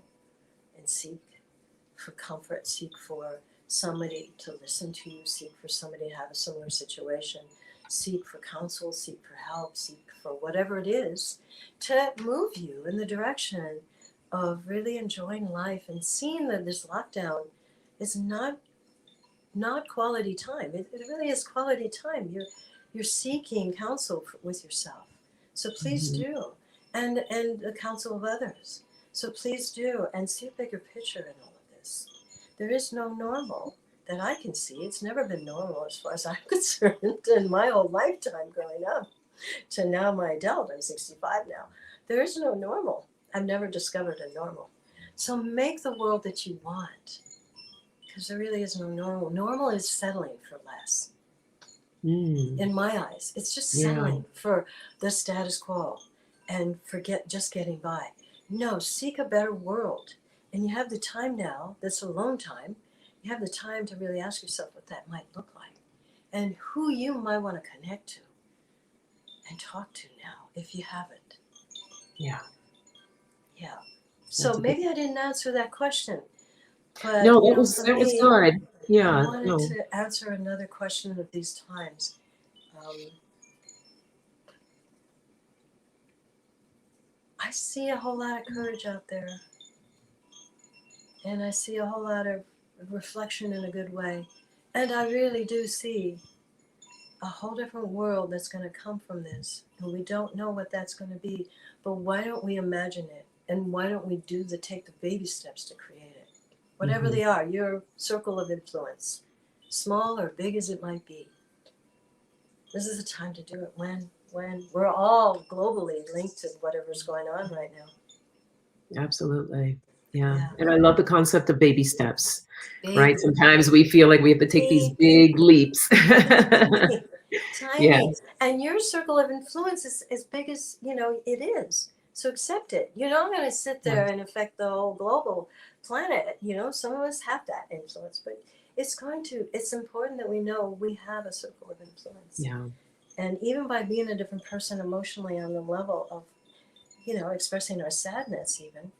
and seek for comfort, seek for somebody to listen to you, seek for somebody to have a similar situation, seek for counsel, seek for help, seek for whatever it is to move you in the direction of really enjoying life and seeing that this lockdown is not quality time. It really is quality time. You're seeking counsel with yourself. So please Mm-hmm. do. And the counsel of others. So please do, and see a bigger picture in all of this. There is no normal that I can see. It's never been normal as far as I'm concerned in my whole lifetime growing up to now my adult. I'm 65 now. There is no normal. I've never discovered a normal. So make the world that you want, because there really is no normal. Normal is settling for less. In my eyes, it's just settling for the status quo and just getting by. No, seek a better world. And you have the time now, that's alone time. You have the time to really ask yourself what that might look like and who you might want to connect to and talk to now if you haven't. Yeah. So maybe I didn't answer that question. But no, that was good. Yeah. I wanted to answer another question of these times. I see a whole lot of courage out there. And I see a whole lot of reflection in a good way. And I really do see a whole different world that's going to come from this. And we don't know what that's going to be. But why don't we imagine it? And why don't we take the baby steps to create it? Whatever they are, your circle of influence, small or big as it might be. This is the time to do it when we're all globally linked to whatever's going on right now. Absolutely. Yeah. And I love the concept of baby steps, right? Baby. Sometimes we feel like we have to take these big leaps. Tiny. Yeah. And your circle of influence is as big as, it is. So accept it. You're not going to sit there and affect the whole global planet. Some of us have that influence, but it's important that we know we have a circle of influence. Yeah. And even by being a different person emotionally on the level of, expressing our sadness even,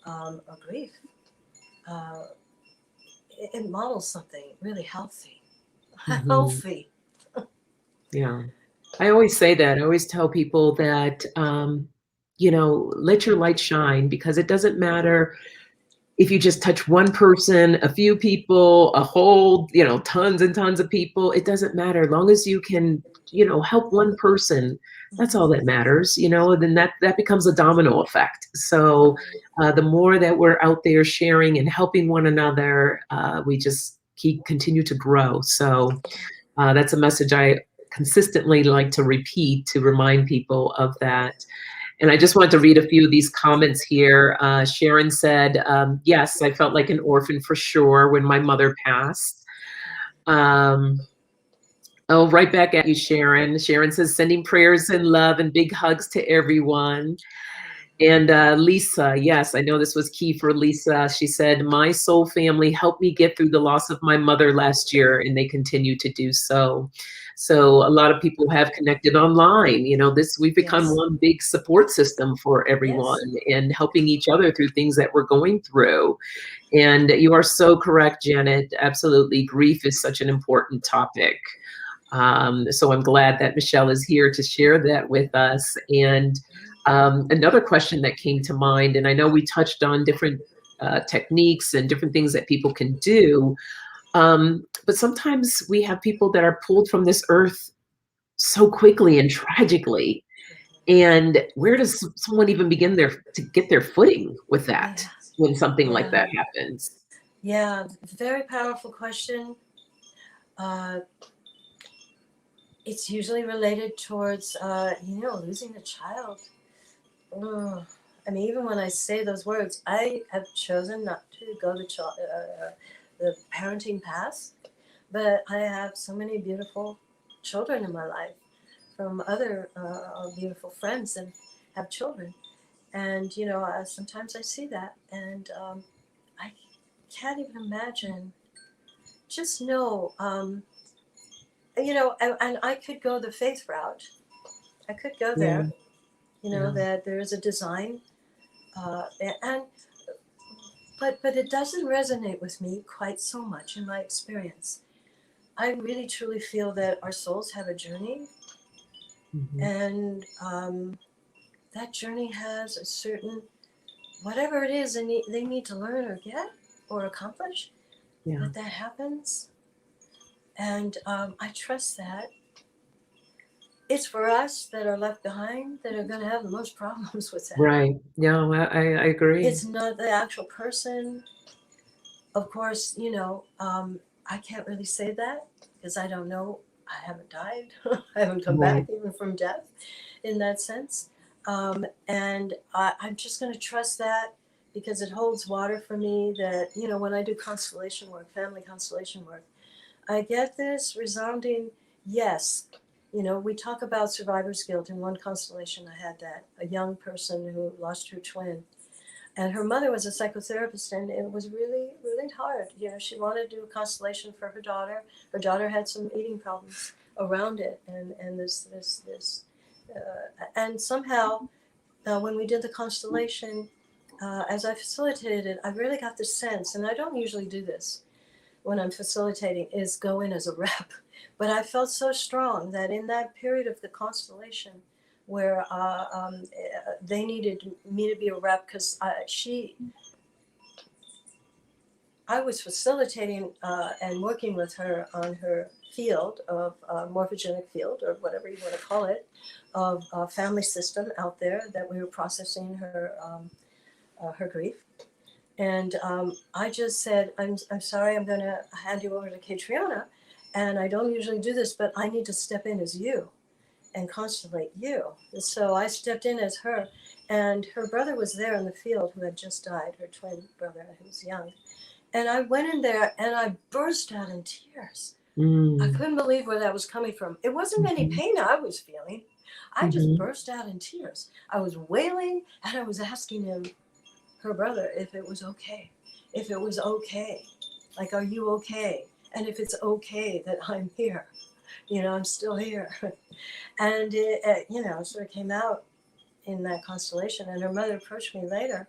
or grief, it models something really healthy. Healthy. Yeah. I always say that. I always tell people that, let your light shine, because it doesn't matter if you just touch one person, a few people, a whole, tons and tons of people. It doesn't matter. As long as you can, help one person, that's all that matters, then that becomes a domino effect. So the more that we're out there sharing and helping one another, we just continue to grow. So that's a message I consistently like to repeat, to remind people of that. And I just wanted to read a few of these comments here. Sharon said, yes, I felt like an orphan for sure when my mother passed. Oh, right back at you, Sharon. Sharon says, sending prayers and love and big hugs to everyone. And Lisa, yes, I know this was key for Lisa. She said, my soul family helped me get through the loss of my mother last year, and they continue to do so. So a lot of people have connected online. You know, we've become one big support system for everyone and helping each other through things that we're going through. And you are so correct, Janet. Absolutely. Grief is such an important topic. So I'm glad that Michele is here to share that with us. And another question that came to mind, and I know we touched on different techniques and different things that people can do, but sometimes we have people that are pulled from this earth so quickly and tragically. And where does someone even begin to get their footing with that when something like that happens? Yeah, very powerful question. It's usually related towards, losing a child. I mean, even when I say those words, I have chosen not to go the parenting path, but I have so many beautiful children in my life from other beautiful friends and have children. And, sometimes I see that and I can't even imagine. Just know, and I could go the faith route. I could go there, that there is a design, but it doesn't resonate with me quite so much in my experience. I really truly feel that our souls have a journey, and that journey has a certain, whatever it is they need to learn or get or accomplish, that happens. And I trust that. It's for us that are left behind that are going to have the most problems with that. Right. Yeah, I agree. It's not the actual person. Of course, I can't really say that because I don't know. I haven't died. I haven't come back even from death in that sense. And I'm just going to trust that because it holds water for me that, when I do constellation work, family constellation work, I get this resounding yes. We talk about survivor's guilt. In one constellation, I had that, a young person who lost her twin. And her mother was a psychotherapist, and it was really, really hard. She wanted to do a constellation for her daughter. Her daughter had some eating problems around it, and and somehow, when we did the constellation, as I facilitated it, I really got the sense, and I don't usually do this when I'm facilitating, is go in as a rep. But I felt so strong that in that period of the constellation where they needed me to be a rep because I was facilitating and working with her on her field of morphogenic field, or whatever you want to call it, of family system out there that we were processing her grief. And I just said, I'm sorry, I'm going to hand you over to Catriona. And I don't usually do this, but I need to step in as you and constellate you. And so I stepped in as her. And her brother was there in the field who had just died, her twin brother who was young. And I went in there and I burst out in tears. I couldn't believe where that was coming from. It wasn't any pain I was feeling. I just burst out in tears. I was wailing and I was asking him, her brother, if it was okay. If it was okay. Like, are you okay? And if it's okay that I'm here, I'm still here. And it, sort of came out in that constellation. And her mother approached me later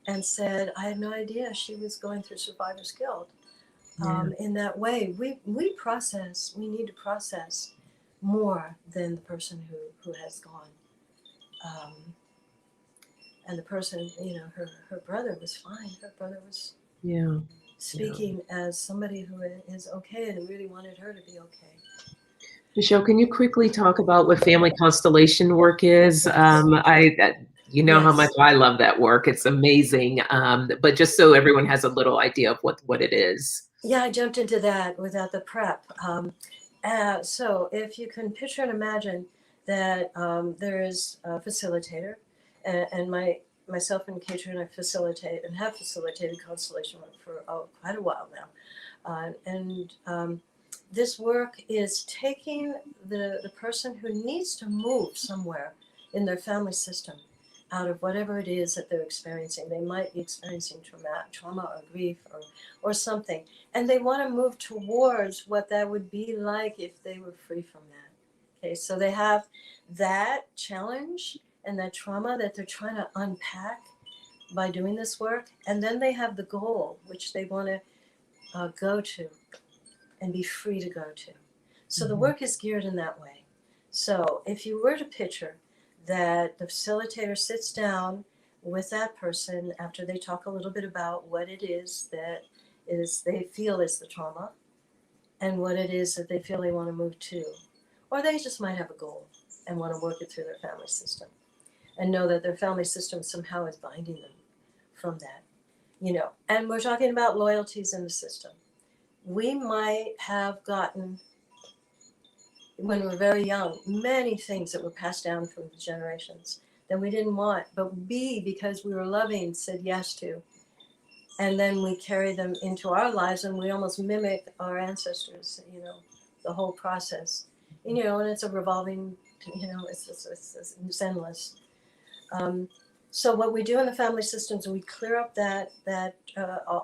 and said, I had no idea she was going through survivor's guilt. In that way, we need to process more than the person who has gone. And the person, her brother was fine. Her brother was speaking as somebody who is okay and really wanted her to be okay. Michele, can you quickly talk about what family constellation work is? How much I love that work. It's amazing. But just so everyone has a little idea of what it is. Yeah, I jumped into that without the prep. So if you can picture and imagine that there is a facilitator, and myself and Katrin, I facilitate and have facilitated constellation work for quite a while now. This work is taking the person who needs to move somewhere in their family system out of whatever it is that they're experiencing. They might be experiencing trauma or grief or something, and they want to move towards what that would be like if they were free from that. Okay, so they have that challenge and that trauma that they're trying to unpack by doing this work, and then they have the goal, which they want to go to and be free to go to. So the work is geared in that way. So if you were to picture that the facilitator sits down with that person after they talk a little bit about what it is that they feel is the trauma and what it is that they feel they want to move to, or they just might have a goal and want to work it through their family system and know that their family system somehow is binding them from that, and we're talking about loyalties in the system. We might have gotten, when we were very young, many things that were passed down from the generations that we didn't want, but because we were loving, said yes to. And then we carry them into our lives and we almost mimic our ancestors, the whole process. And it's a revolving, it's endless. So what we do in the family systems, we clear up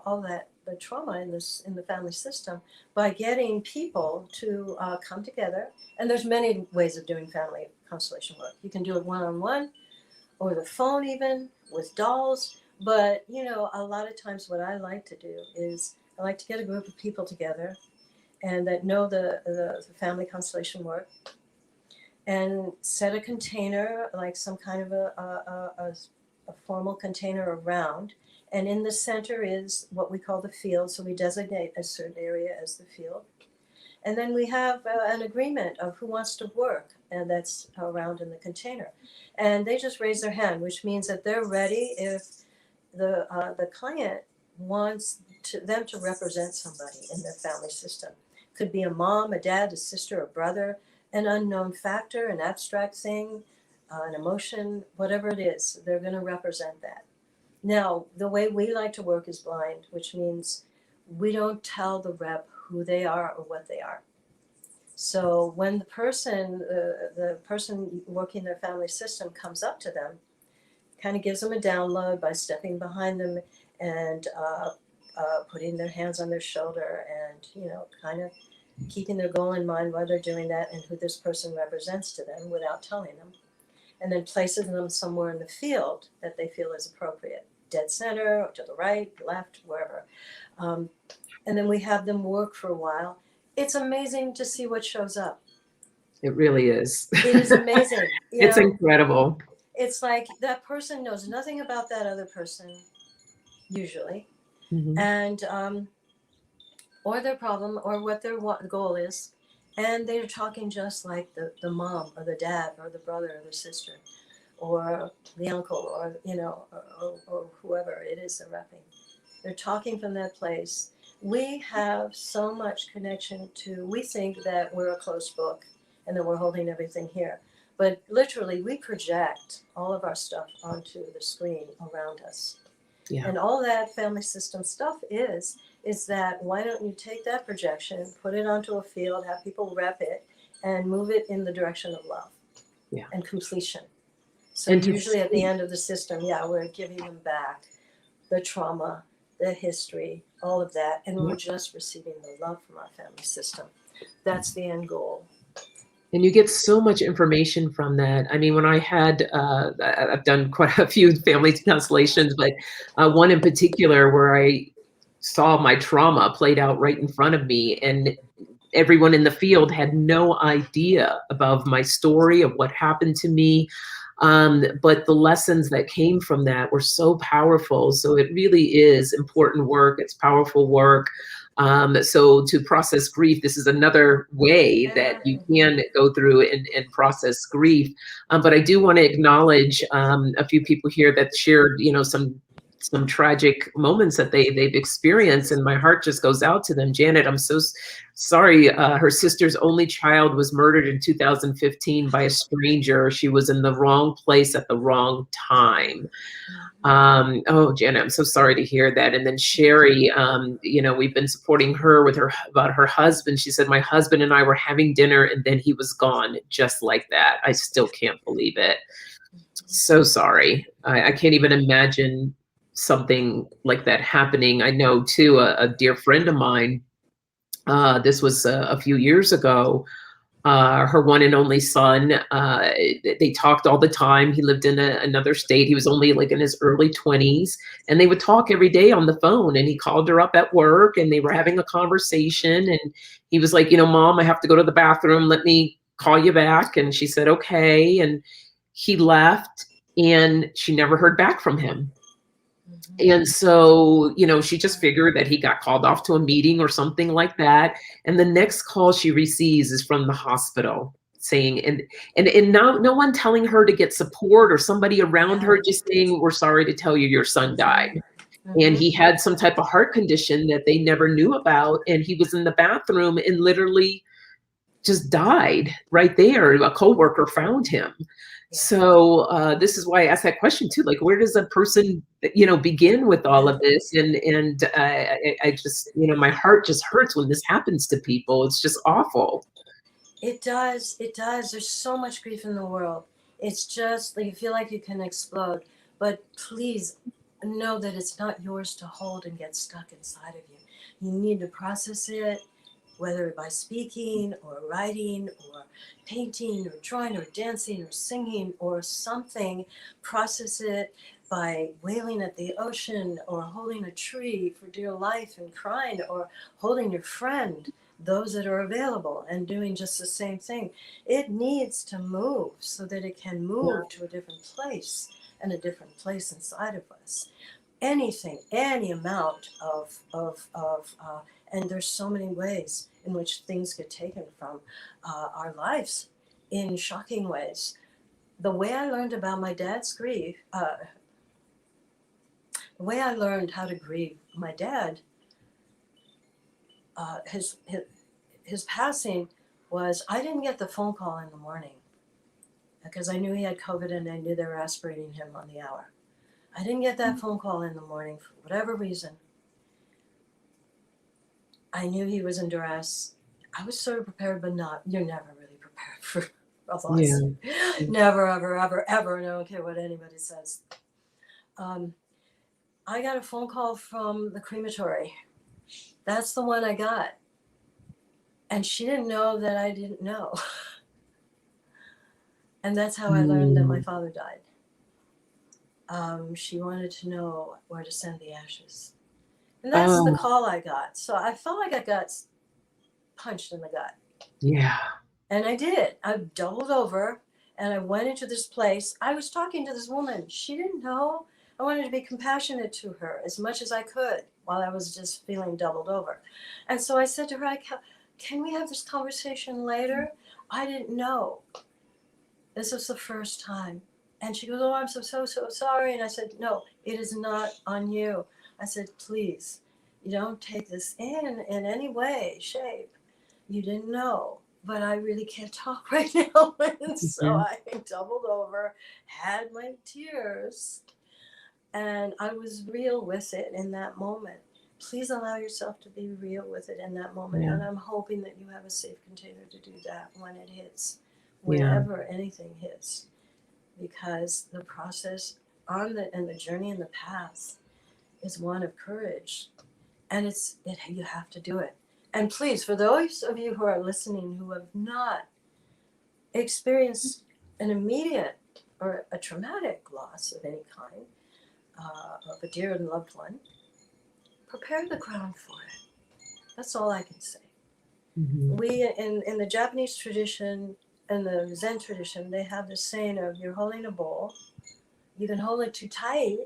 all that the trauma in the family system by getting people to come together. And there's many ways of doing family constellation work. You can do it one-on-one, or the phone, even with dolls. But a lot of times what I like to do is I like to get a group of people together and that know the family constellation work, and set a container, like some kind of a formal container around. And in the center is what we call the field. So we designate a certain area as the field. And then we have an agreement of who wants to work, and that's around in the container. And they just raise their hand, which means that they're ready if the client wants them to represent somebody in their family system. Could be a mom, a dad, a sister, a brother, an unknown factor, an abstract thing, an emotion, whatever it is, they're going to represent that. Now, the way we like to work is blind, which means we don't tell the rep who they are or what they are. So when the person working their family system comes up to them, kind of gives them a download by stepping behind them and putting their hands on their shoulder and, kind of keeping their goal in mind while they're doing that and who this person represents to them without telling them. And then places them somewhere in the field that they feel is appropriate, dead center, or to the right, left, wherever. And then we have them work for a while. It's amazing to see what shows up. It really is. It is amazing. It's incredible. It's like that person knows nothing about that other person, usually, and or their problem or what their goal is. And they're talking just like the mom or the dad or the brother or the sister or the uncle or, or whoever it is they're repping. They're talking from that place. We have so much connection we think that we're a closed book and that we're holding everything here. But literally, we project all of our stuff onto the screen around us. Yeah. And all that family system stuff is that why don't you take that projection, put it onto a field, have people rep it, and move it in the direction of love and completion. So usually at the end of the system, we're giving them back the trauma, the history, all of that, and we're just receiving the love from our family system. That's the end goal. And you get so much information from that. I mean, when I had, I've done quite a few family constellations, but one in particular where I saw my trauma played out right in front of me, and everyone in the field had no idea about my story, of what happened to me. But the lessons that came from that were so powerful. So it really is important work. It's powerful work. So to process grief, this is another way that you can go through and process grief. But I do want to acknowledge a few people here that shared, some some tragic moments that they've experienced, and my heart just goes out to them. Janet, I'm so sorry. Her sister's only child was murdered in 2015 by a stranger. She was in the wrong place at the wrong time. Oh, Janet, I'm so sorry to hear that. And then Sherry, you know, we've been supporting her with her about her husband. She said, my husband and I were having dinner and then he was gone just like that. I still can't believe it. So sorry. I can't even imagine something like that happening. I know too, a dear friend of mine, this was a few years ago, her one and only son, they talked all the time. He lived in another state. He was only like in his early 20s, and they would talk every day on the phone, and he called her up at work and they were having a conversation, and he was like, you know, Mom, I have to go to the bathroom. Let me call you back. And she said, okay. And he left and she never heard back from him. And so, you know, she just figured that he got called off to a meeting or something like that. And the next call she receives is from the hospital saying, and no one telling her to get support or somebody around her, just saying, we're sorry to tell you your son died. And he had some type of heart condition that they never knew about. And he was in the bathroom and literally just died right there. A coworker found him. So this is why I asked that question too. Like, where does a person, you know, begin with all of this? And I just, you know, my heart just hurts when this happens to people. It's just awful. It does. It does. There's so much grief in the world. It's just like you feel like you can explode. But please know that it's not yours to hold and get stuck inside of you. You need to process it, whether by speaking or writing or painting or drawing or dancing or singing or something. Process it by wailing at the ocean or holding a tree for dear life and crying, or holding your friend, those that are available, and doing just the same thing. It needs to move so that it can move to a different place, and a different place inside of us. Anything, any amount of and there's so many ways in which things get taken from our lives in shocking ways. The way I learned about my dad's grief, the way I learned how to grieve my dad, his passing, was I didn't get the phone call in the morning because I knew he had COVID and I knew they were aspirating him on the hour. I didn't get that phone call in the morning for whatever reason. I knew he was in duress. I was sort of prepared, but not. You're never really prepared for a loss. Yeah. Never, ever, ever, ever. And I don't care what anybody says. I got a phone call from the crematory. That's the one I got. And she didn't know that I didn't know. And that's how I learned that my father died. She wanted to know where to send the ashes. And that's the call I got. So I felt like I got punched in the gut. Yeah. And I did. I doubled over and I went into this place. I was talking to this woman. She didn't know. I wanted to be compassionate to her as much as I could while I was just feeling doubled over. And so I said to her, can we have this conversation later? I didn't know. This was the first time. And she goes, oh, I'm so sorry. And I said, no, it is not on you. I said, please, you don't take this in any way, shape. You didn't know, but I really can't talk right now. And so I doubled over, had my tears, and I was real with it in that moment. Please allow yourself to be real with it in that moment. Yeah. And I'm hoping that you have a safe container to do that when it hits, whenever anything hits. Because the process and the journey and the path is one of courage, and you have to do it. And please, for those of you who are listening who have not experienced an immediate or a traumatic loss of any kind, of a dear and loved one, prepare the ground for it. That's all I can say. We in the Japanese tradition and the Zen tradition, they have this saying of, you're holding a bowl, you can hold it too tight,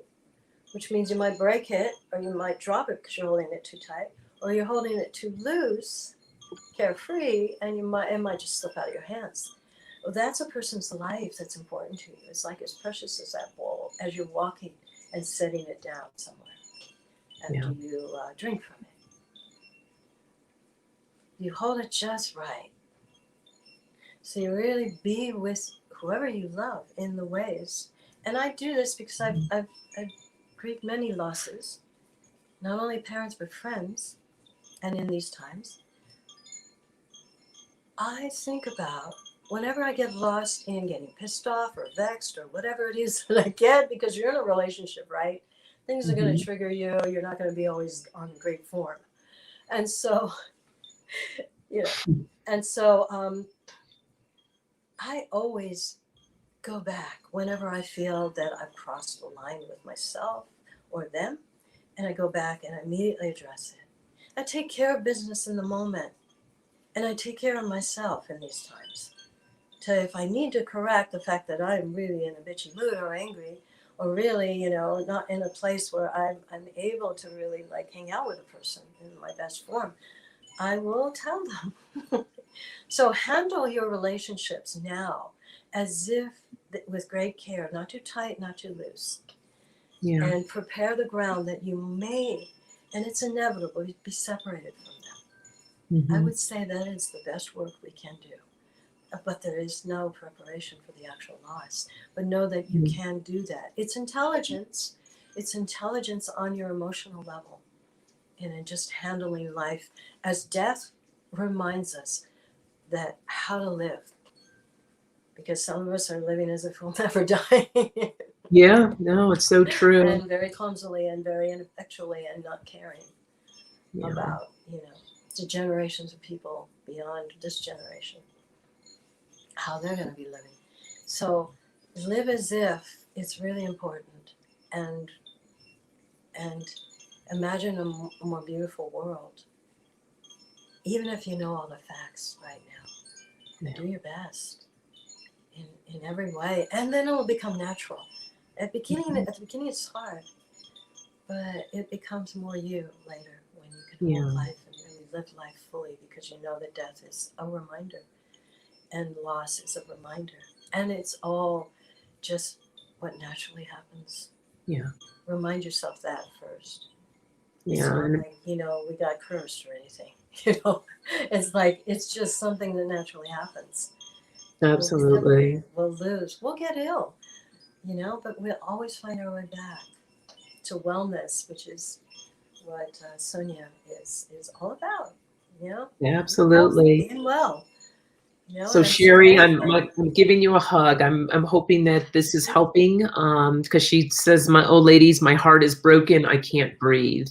which means you might break it, or you might drop it because you're holding it too tight, or you're holding it too loose, carefree, and it might just slip out of your hands. Well, that's a person's life that's important to you. It's like as precious as that bowl as you're walking and setting it down somewhere after you drink from it. You hold it just right. So you really be with whoever you love in the ways. And I do this because I've grieved many losses, not only parents but friends. And in these times, I think about whenever I get lost in getting pissed off or vexed or whatever it is that I get, because you're in a relationship, right? Things are going to trigger you. You're not going to be always on great form. And so, I always go back whenever I feel that I've crossed the line with myself or them, and I go back and I immediately address it. I take care of business in the moment, and I take care of myself in these times. So if I need to correct the fact that I'm really in a bitchy mood or angry, or really, not in a place where I'm able to really like hang out with a person in my best form, I will tell them. So handle your relationships now as if with great care, not too tight, not too loose. Yeah. And prepare the ground that you may, and it's inevitable, be separated from them. I would say that is the best work we can do. But there is no preparation for the actual loss. But know that you can do that. It's intelligence. It's intelligence on your emotional level. And in just handling life as death reminds us that how to live. Because some of us are living as if we'll never die. Yeah, no, it's so true. And very clumsily and very ineffectually and not caring about, the generations of people beyond this generation, how they're going to be living. So live as if it's really important, and imagine a more beautiful world, even if you know all the facts right now. Do your best in every way, and then it will become natural. At the beginning it's hard, but it becomes more you later when you can hold life and really live life fully, because you know that death is a reminder and loss is a reminder, and it's all just what naturally happens. Yeah. Remind yourself that first. It's not like, we got cursed or anything. It's like it's just something that naturally happens. Absolutely. We'll lose. We'll get ill, but we'll always find our way back to wellness, which is what Sonia is all about. Yeah, absolutely. Being well. So Sherry, I'm giving you a hug. I'm hoping that this is helping, because she says, "My old ladies, my heart is broken. I can't breathe."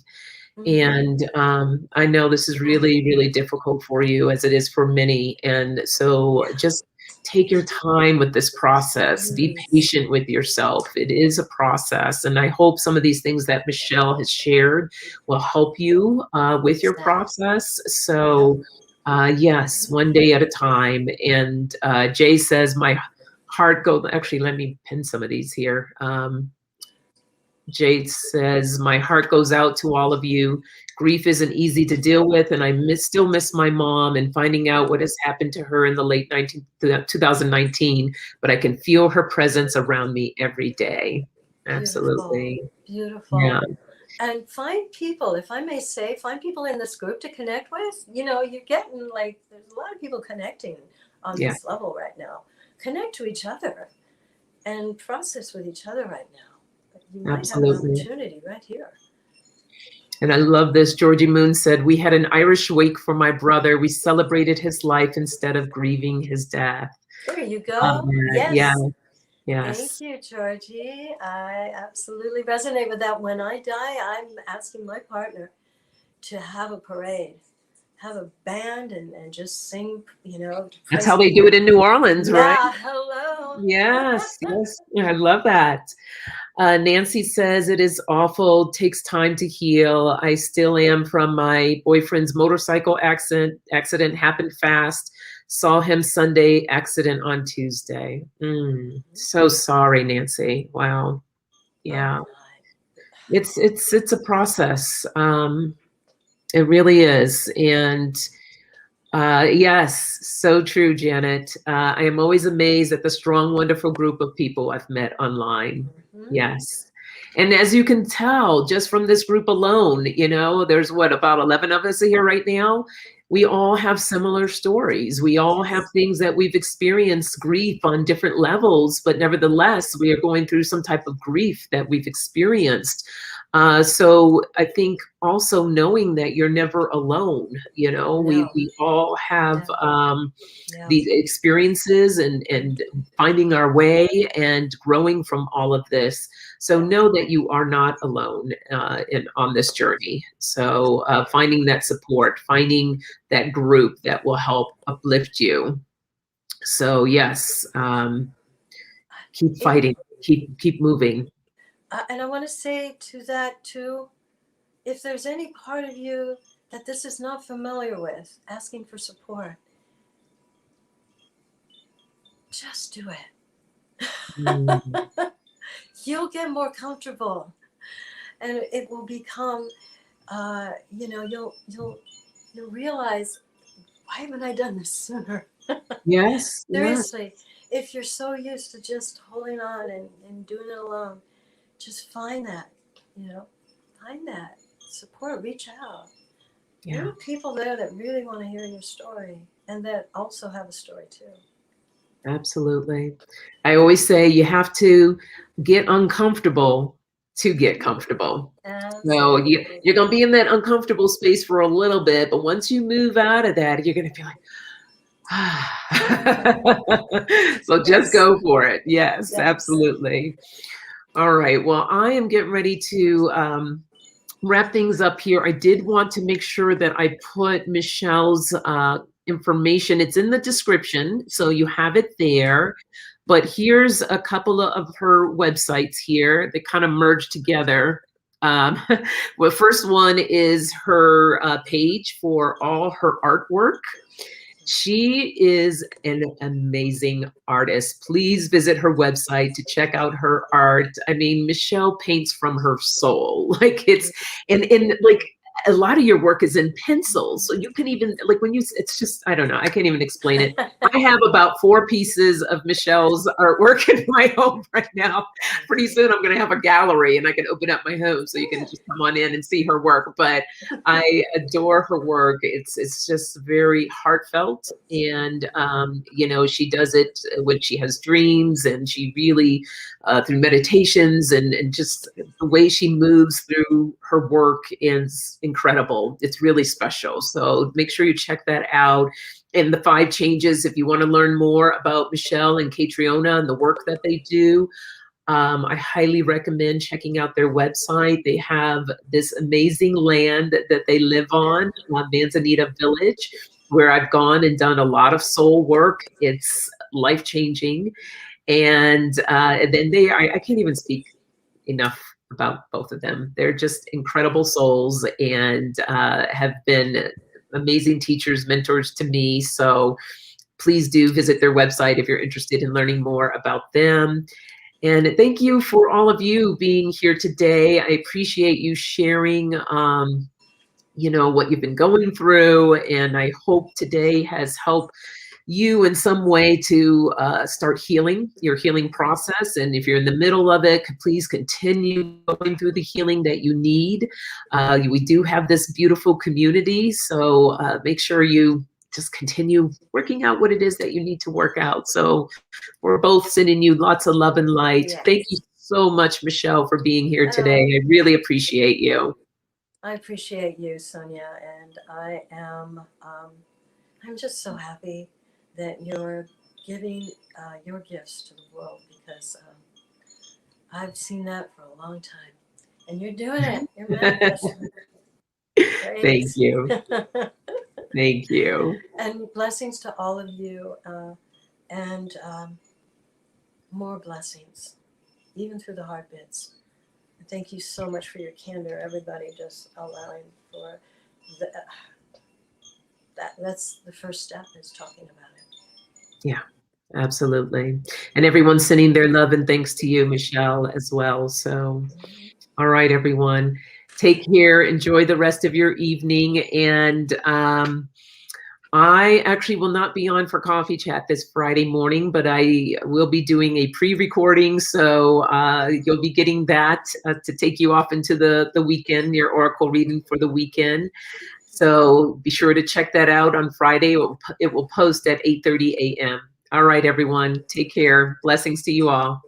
And I know this is really, really difficult for you, as it is for many. And so just take your time with this process. Be patient with yourself. It is a process. And I hope some of these things that Michele has shared will help you with your process. So yes, one day at a time. And Jay says, my heart goes, actually, let me pin some of these here. Jade says, my heart goes out to all of you. Grief isn't easy to deal with, and I still miss my mom and finding out what has happened to her in the late 2019, but I can feel her presence around me every day. Absolutely. Beautiful. Yeah. And find people, if I may say, find people in this group to connect with. You're getting there's a lot of people connecting on this level right now. Connect to each other and process with each other right now. You might have an opportunity right here. And I love this. Georgie Moon said, we had an Irish wake for my brother. We celebrated his life instead of grieving his death. There you go. Yes. Yeah. Yes. Thank you, Georgie. I absolutely resonate with that. When I die, I'm asking my partner to have a parade, have a band, and just sing, That's how they do it in New Orleans, right? Yeah, hello. Yes, yes. I love that. Nancy says, it is awful, takes time to heal. I still am from my boyfriend's motorcycle accident happened fast. Saw him Sunday, accident on Tuesday. So sorry, Nancy. Wow. Yeah. It's a process. It really is. And yes, so true, Janet. I am always amazed at the strong, wonderful group of people I've met online. Yes. And as you can tell, just from this group alone, you know, there's what, about 11 of us here right now. We all have similar stories. We all have things that we've experienced grief on different levels, but nevertheless, we are going through some type of grief that we've experienced. So I think also knowing that you're never alone, you know, we all have these experiences and finding our way and growing from all of this. So know that you are not alone on this journey. So finding that support, finding that group that will help uplift you. So yes, keep fighting, keep moving. And I want to say to that too, if there's any part of you that this is not familiar with, asking for support, just do it. You'll get more comfortable, and it will become, you know, you'll realize, why haven't I done this sooner? Yes. Seriously, if you're so used to just holding on and doing it alone, just find that, you know, find that support, reach out. There are people there that really want to hear your story and that also have a story too. Absolutely. I always say you have to get uncomfortable to get comfortable. So you're going to be in that uncomfortable space for a little bit, but once you move out of that, you're going to feel like, so just go for it. Yes, absolutely. All right. Well, I am getting ready to wrap things up here. I did want to make sure that I put Michelle's information. It's in the description, so you have it there. But here's a couple of her websites here that kind of merge together. Well, first one is her page for all her artwork. She is an amazing artist. Please visit her website to check out her art. I mean, Michele paints from her soul. Like it's, and like a lot of your work is in pencils. So you can even, like when you, it's just, I don't know, I can't even explain it. I have about 4 pieces of Michelle's artwork in my home right now. Pretty soon I'm going to have a gallery and I can open up my home so you can just come on in and see her work. But I adore her work. It's just very heartfelt. And, you know, she does it when she has dreams, and she really, through meditations and just the way she moves through her work is incredible. It's really special. So make sure you check that out. And the 5 changes, if you want to learn more about Michele and Catriona and the work that they do, I highly recommend checking out their website. They have this amazing land that they live on, Manzanita Village, where I've gone and done a lot of soul work. It's life-changing. And then I can't even speak enough about both of them. They're just incredible souls and have been amazing teachers, mentors to me. So please do visit their website if you're interested in learning more about them. And thank you for all of you being here today. I appreciate you sharing, you know, what you've been going through. And I hope today has helped you in some way to start healing, your healing process. And if you're in the middle of it, please continue going through the healing that you need. We do have this beautiful community, so make sure you just continue working out what it is that you need to work out. So we're both sending you lots of love and light. Yes. Thank you so much, Michele, for being here today. I really appreciate you. I appreciate you, Sonia, and I am, I'm just so happy that you're giving your gifts to the world, because I've seen that for a long time, and you're doing it. You're manifesting. Thank you. Thank you. And blessings to all of you, and more blessings, even through the hard bits. And thank you so much for your candor, everybody, just allowing for that's the first step, is talking about it. Yeah, absolutely. And everyone's sending their love and thanks to you, Michele, as well. So, all right, everyone, take care. Enjoy the rest of your evening. And I actually will not be on for Coffee Chat this Friday morning, but I will be doing a pre-recording, so you'll be getting that to take you off into the weekend, your oracle reading for the weekend. So be sure to check that out on Friday. It will post at 8:30 a.m. All right, everyone, take care. Blessings to you all.